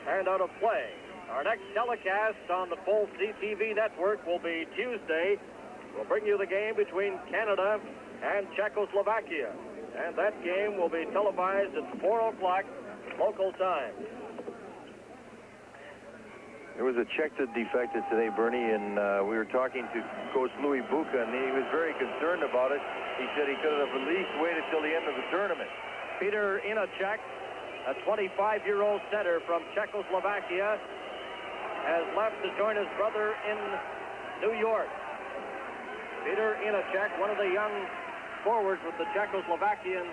and out of play. Our next telecast on the full CTV network will be Tuesday. We'll bring you the game between Canada and Czechoslovakia. And that game will be televised at 4 o'clock local time. There was a Czech that defected today, Bernie, and we were talking to Coach Louis Buka, and he was very concerned about it. He said he could have at least waited till the end of the tournament. Peter Inacek, a 25-year-old center from Czechoslovakia, has left to join his brother in New York. Peter Inacek, one of the young forwards with the Czechoslovakian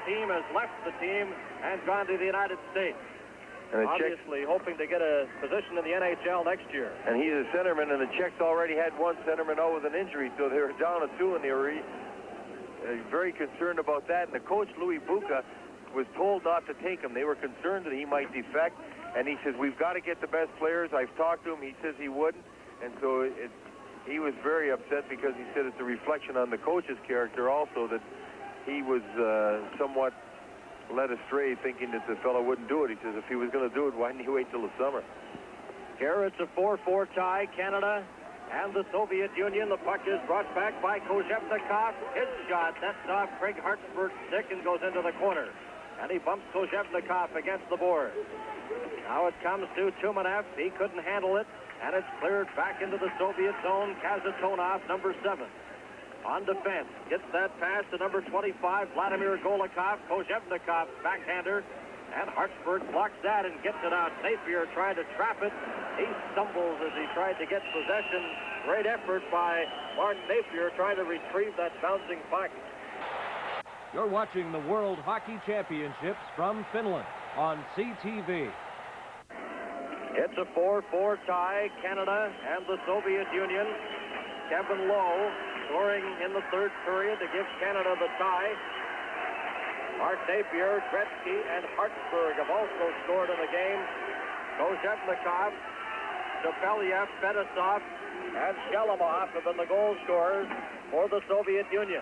team, has left the team and gone to the United States. And obviously hoping to get a position in the NHL next year. And he's a centerman, and the Czechs already had one centerman out with an injury, so they were down to 2, and they were very concerned about that. And the coach, Louis Buka, was told not to take him. They were concerned that he might defect, and he says, we've got to get the best players. I've talked to him. He says he wouldn't, and so he was very upset because he said it's a reflection on the coach's character also that he was somewhat led astray thinking that the fellow wouldn't do it. He says, if he was going to do it, why didn't he wait till the summer? Here it's a 4-4 tie, Canada and the Soviet Union. The puck is brought back by Kozhevnikov. His shot, that's off Craig Hartsburg's stick and goes into the corner. And he bumps Kozhevnikov against the board. Now it comes to Tumanev. He couldn't handle it, and it's cleared back into the Soviet zone. Kazatonov, number 7. On defense, gets that pass to number 25, Vladimir Golikov. Kozhevnikov's backhander, and Hartsburg blocks that and gets it out. Napier tried to trap it. He stumbles as he tried to get possession. Great effort by Mark Napier trying to retrieve that bouncing puck. You're watching the World Hockey Championships from Finland on CTV. It's a 4-4 tie, Canada and the Soviet Union. Kevin Lowe scoring in the third period to give Canada the tie. Mark Napier, Gretzky, and Hartsburg have also scored in the game. Kozhevnikov, Shepelyev, Fedosov, and Shelemov have been the goal scorers for the Soviet Union.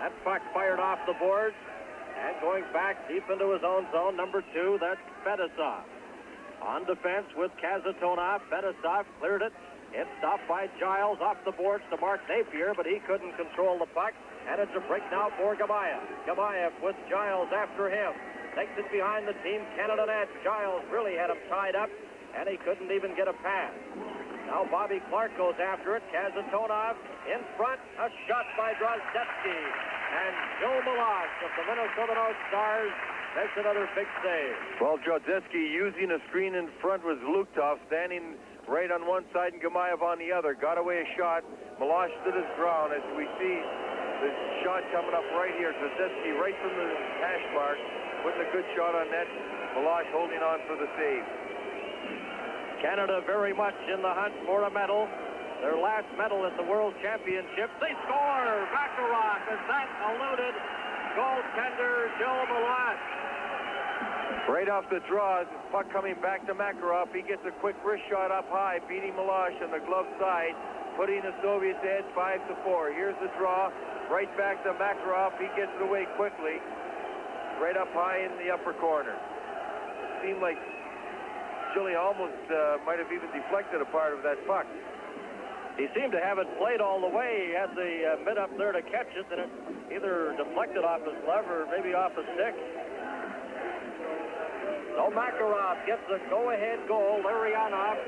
That puck fired off the boards and going back deep into his own zone. Number 2, that's Fedosov. On defense with Kazatonov, Fedosov cleared it. It's stopped by Giles off the boards to Mark Napier, but he couldn't control the puck. And it's a break now for Gamayev. Gamayev with Giles after him. Takes it behind the Team Canada net. Giles really had him tied up, and he couldn't even get a pass. Now Bobby Clark goes after it. Kazatonov in front. A shot by Drozdetsky. And Joe Milosh of the Minnesota North Stars makes another big save. Well, Drozdetsky using a screen in front was Luchtov standing right on one side and Gamayev on the other. Got away a shot. Milosh stood his ground as we see the shot coming up right here. Drozdetsky right from the hash mark, putting a good shot on net. Milosh holding on for the save. Canada very much in the hunt for a medal. Their last medal at the World Championships. They score! Makarov as that eluded goaltender Joe Milosh. Right off the draw, puck coming back to Makarov. He gets a quick wrist shot up high, beating Milosh on the glove side, putting the Soviets ahead 5-4. Here's the draw, right back to Makarov. He gets it away quickly, right up high in the upper corner. Seemed like Chile almost might have even deflected a part of that puck. He seemed to have it played all the way. He had the mid up there to catch it, and it either deflected off his glove or maybe off his stick. So Makarov gets the go-ahead goal. Larionov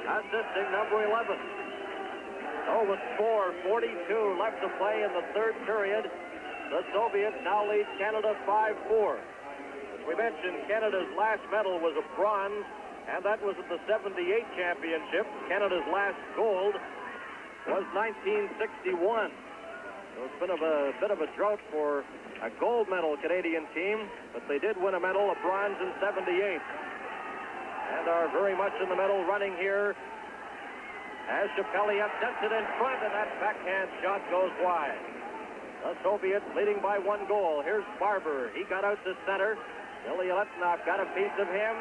assisting number 11. So with 4:42 left to play in the third period, the Soviets now lead Canada 5-4. As we mentioned, Canada's last medal was a bronze, and that was at the 78 championship. Canada's last gold was 1961. So it's been a bit of a drought for a gold medal Canadian team, but they did win a medal, a bronze in 78. And are very much in the medal running here as Shepelyev sets it in front, and that backhand shot goes wide. The Soviets leading by 1 goal. Here's Barber. He got out to center. Billy Letnov got a piece of him.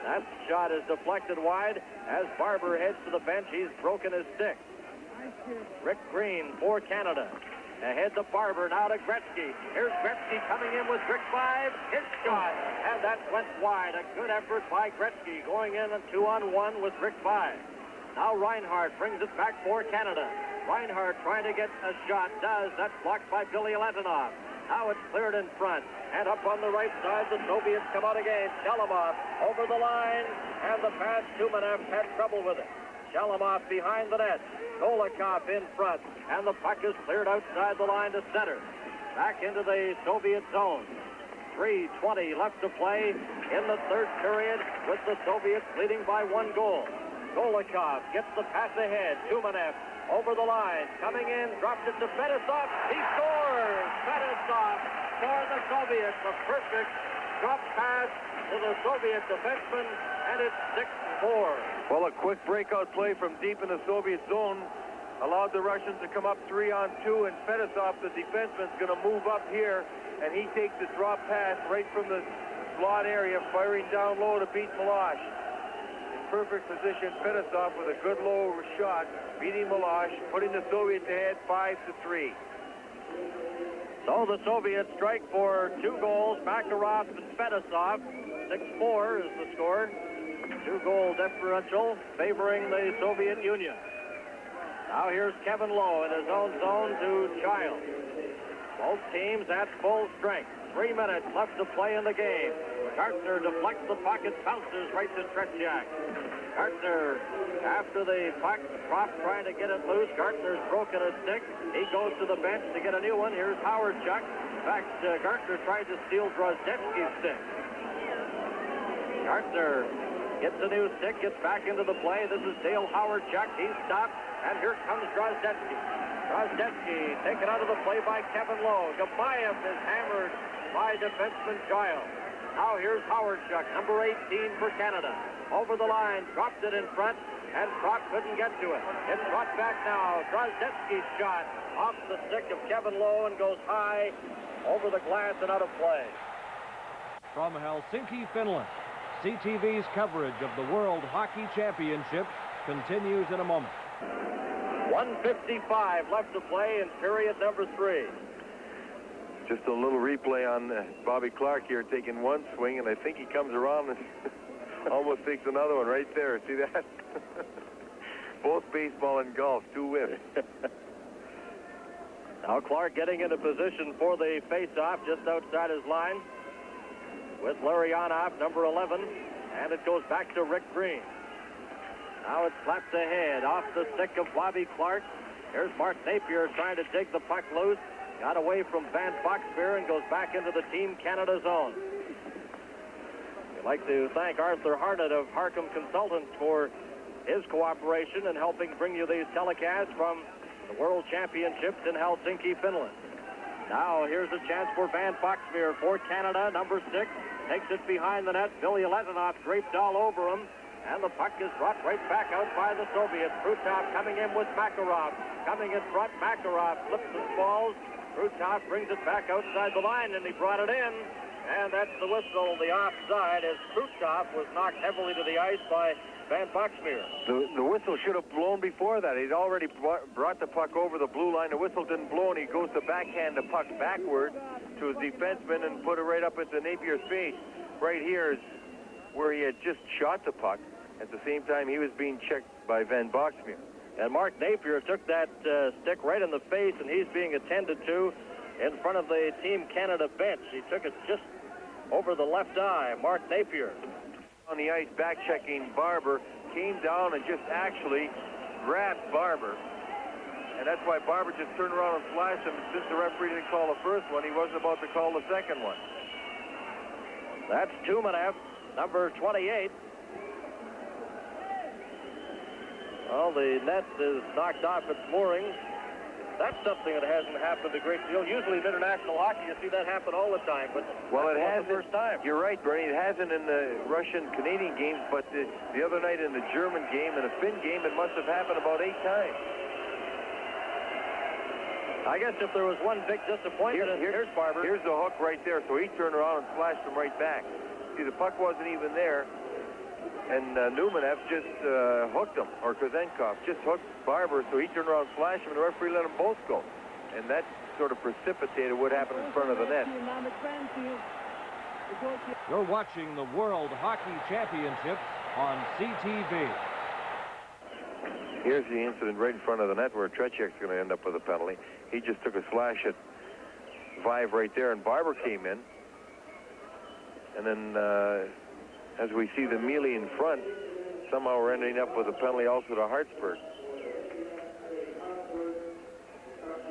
That shot is deflected wide as Barber heads to the bench. He's broken his stick. Rick Green for Canada. Ahead to Barber, now to Gretzky. Here's Gretzky coming in with Rick 5. His shot, and that went wide. A good effort by Gretzky going in a 2-on-1 with Rick 5. Now Reinhardt brings it back for Canada. Reinhardt trying to get a shot. Does. That's blocked by Billy Letonov. Now it's cleared in front. And up on the right side, the Soviets come out again. Shelemov over the line. And the pass, Tumanev had trouble with it. Shelemov behind the net. Golikov in front. And the puck is cleared outside the line to center. Back into the Soviet zone. 3:20 left to play in the third period with the Soviets leading by 1 goal. Golikov gets the pass ahead. Tumanev over the line. Coming in, dropped it to Fedosov. He scores! Fedosov for the Soviets. A perfect drop pass to the Soviet defenseman, and it's 6-4. Well, a quick breakout play from deep in the Soviet zone allowed the Russians to come up 3-on-2, and Fedosov, the defenseman, is going to move up here and he takes a drop pass right from the slot area, firing down low to beat Milosh. In perfect position, Fetisov with a good low shot, beating Milosh, putting the Soviets ahead 5-3. So the Soviets strike for 2 goals. Makarov and Fetisov. 6-4 is the score. 2-goal differential favoring the Soviet Union. Now here's Kevin Lowe in his own zone to Child. Both teams at full strength. 3 minutes left to play in the game. Gartner deflects the puck and bounces right to Tretiak. Gartner, after the puck dropped trying to get it loose, Gartner's broken a stick. He goes to the bench to get a new one. Here's Howard Chuck. In fact, Gartner tried to steal Drozdetsky's stick. Gartner gets a new stick, gets back into the play. This is Dale Howard Chuck. He's stopped, and here comes Drozdetsky. Drozdetsky taken out of the play by Kevin Lowe. Gabayev is hammered by defenseman Giles. Now here's Howard Chuck, number 18 for Canada. Over the line, dropped it in front, and Trot couldn't get to it. It's brought back now. Drozdetsky's shot off the stick of Kevin Lowe and goes high over the glass and out of play. From Helsinki, Finland, CTV's coverage of the World Hockey Championship continues in a moment. 1:55 left to play in period number 3. Just a little replay on Bobby Clark here, taking one swing, and I think he comes around and almost takes another one right there. See that? Both baseball and golf, 2 whiffs. Now Clark getting into position for the face-off just outside his line with Larionov, number 11, and it goes back to Rick Green. Now it's slapped ahead off the stick of Bobby Clark. Here's Mark Napier trying to dig the puck loose. Got away from Van Boxmeer and goes back into the Team Canada zone. We'd like to thank Arthur Harnett of Harcum Consultants for his cooperation in helping bring you these telecasts from the World Championships in Helsinki, Finland. Now here's a chance for Van Boxmeer for Canada, number 6. Takes it behind the net. Billy Letinov draped all over him. And the puck is brought right back out by the Soviets. Krutov coming in with Makarov. Coming in front, Makarov flips and falls. Krutov brings it back outside the line, and he brought it in. And that's the whistle, the offside, as Krutov was knocked heavily to the ice by Van Boxmeer. The whistle should have blown before that. He'd already brought the puck over the blue line. The whistle didn't blow, and he goes to backhand the puck backward to his defenseman and put it right up into Napier's face. Right here is where he had just shot the puck. At the same time, he was being checked by Van Boxmeer. And Mark Napier took that stick right in the face, and he's being attended to in front of the Team Canada bench. He took it just over the left eye, Mark Napier. On the ice, back-checking Barber, came down and just actually grabbed Barber. And that's why Barber just turned around and flashed him. Since the referee didn't call the first one, he wasn't about to call the second one. That's Tumanev, number 28. Well, the net is knocked off its moorings. That's something that hasn't happened a great deal. Usually in international hockey, you see that happen all the time, but well, it hasn't. The first time. You're right, Bernie. It hasn't in the Russian-Canadian games, but the other night in the German game and the Finn game, it must have happened about 8 times. I guess if there was one big disappointment, here's Barber. Here's the hook right there, so he turned around and flashed him right back. See, the puck wasn't even there, and Numanev just hooked him, or Kozenkov just hooked Barber, so he turned around and flashed him, and the referee let them both go. And that sort of precipitated what happened in front of the net. You're watching the World Hockey Championships on CTV. Here's the incident right in front of the net where Tretiak's going to end up with a penalty. He just took a slash at Vive right there, and Barber came in. And then, as we see the melee in front, somehow we're ending up with a penalty also to Hartsburg.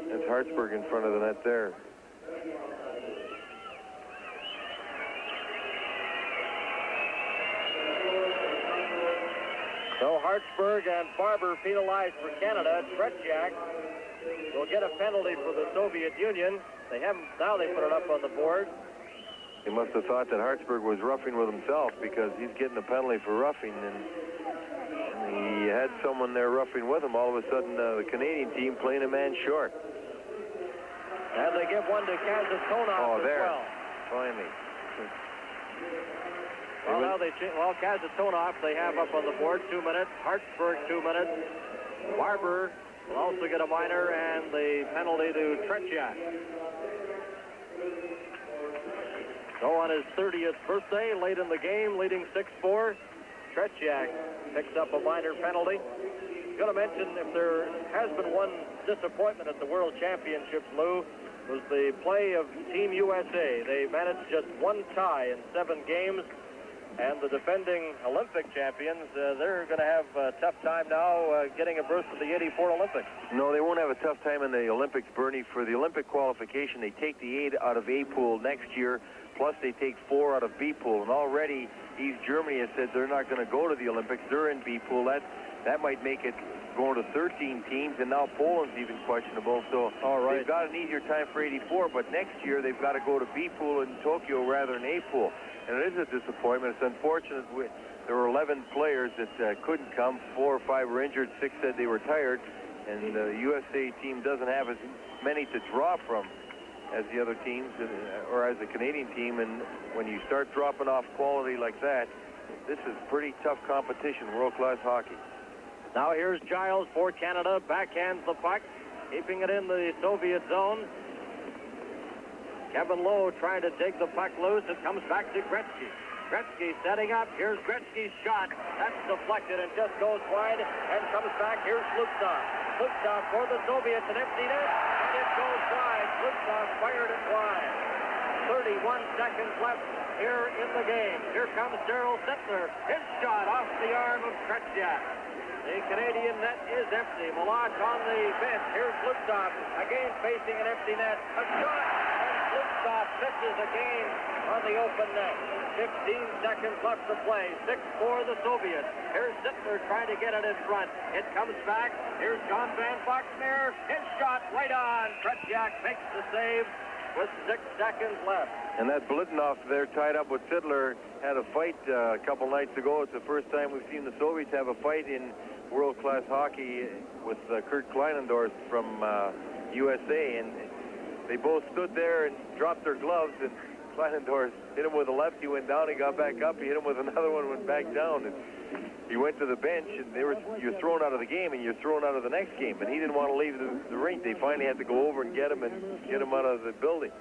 It's Hartsburg in front of the net there. So Hartsburg and Barber penalized for Canada. Tretiak will get a penalty for the Soviet Union. They haven't, now they put it up on the board. He must have thought that Hartsburg was roughing with himself, because he's getting a penalty for roughing, and he had someone there roughing with him. All of a sudden, the Canadian team playing a man short. And they give one to Kazatonov as there. well. Finally. Well, now Kazatonov, they have up on the board 2 minutes. Hartsburg 2 minutes. Barber will also get a minor and the penalty to Tretiak. So on his 30th birthday, late in the game, leading 6-4, Tretiak picks up a minor penalty. Going to mention, if there has been one disappointment at the World Championships, Lou, was the play of Team USA. They managed just one tie in 7 games. And the defending Olympic champions, they're going to have a tough time now getting a berth to the '84 Olympics. No, they won't have a tough time in the Olympics, Bernie. For the Olympic qualification, they take the 8 out of A pool next year, plus they take 4 out of B pool. And already East Germany has said they're not going to go to the Olympics. They're in B pool. That might make it going to 13 teams, and now Poland's even questionable. So they've got an easier time for '84, but next year they've got to go to B pool in Tokyo rather than A pool. And it is a disappointment. It's unfortunate. There were 11 players that couldn't come. 4 or 5 were injured. 6 said they were tired. And the USA team doesn't have as many to draw from as the other teams, or as the Canadian team. And when you start dropping off quality like that, this is pretty tough competition, world-class hockey. Now here's Giles for Canada. Backhands the puck, keeping it in the Soviet zone. Kevin Lowe trying to take the puck loose. It comes back to Gretzky. Gretzky setting up. Here's Gretzky's shot. That's deflected and just goes wide and comes back. Here's Lukstov. Lukstov for the Soviets, an empty net, and it goes wide. Lukstov fired it wide. 31 seconds left here in the game. Here comes Daryl Sittler. His shot off the arm of Tretiak. The Canadian net is empty. Malach on the bench. Here's Lukstov again facing an empty net. A shot. Lukstov misses again on the open net. 15 seconds left to play. 6-4 the Soviets. Here's Sittler trying to get it in front. It comes back. Here's John Van Boxmeer. His shot right on. Tretiak makes the save with 6 seconds left. And that Blitinoff there tied up with Sittler had a fight a couple nights ago. It's the first time we've seen the Soviets have a fight in world-class hockey with Kurt Kleinendorf from USA. And they both stood there and dropped their gloves, and Kleinendorf hit him with a left. He went down, he got back up. He hit him with another one, went back down. And he went to the bench, and you're thrown out of the game, and you're thrown out of the next game. And he didn't want to leave the rink. They finally had to go over and get him out of the building,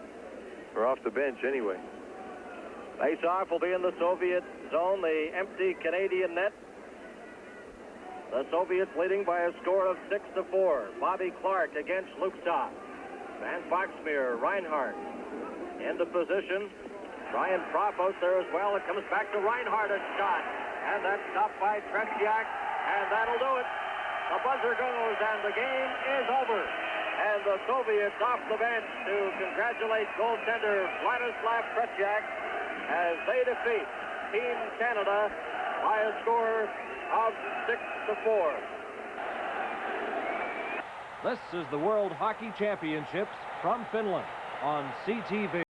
or off the bench anyway. Face-off will be in the Soviet zone, the empty Canadian net. The Soviets leading by a score of 6-4. Bobby Clark against Lukstov. Van Boxmeer, Reinhardt into position. Brian Propp out there as well. It comes back to Reinhardt, a shot. And that's stopped by Tretiak, and that'll do it. The buzzer goes, and the game is over. And the Soviets off the bench to congratulate goaltender Vladislav Tretiak as they defeat Team Canada by a score of 6-4. This is the World Hockey Championships from Finland on CTV.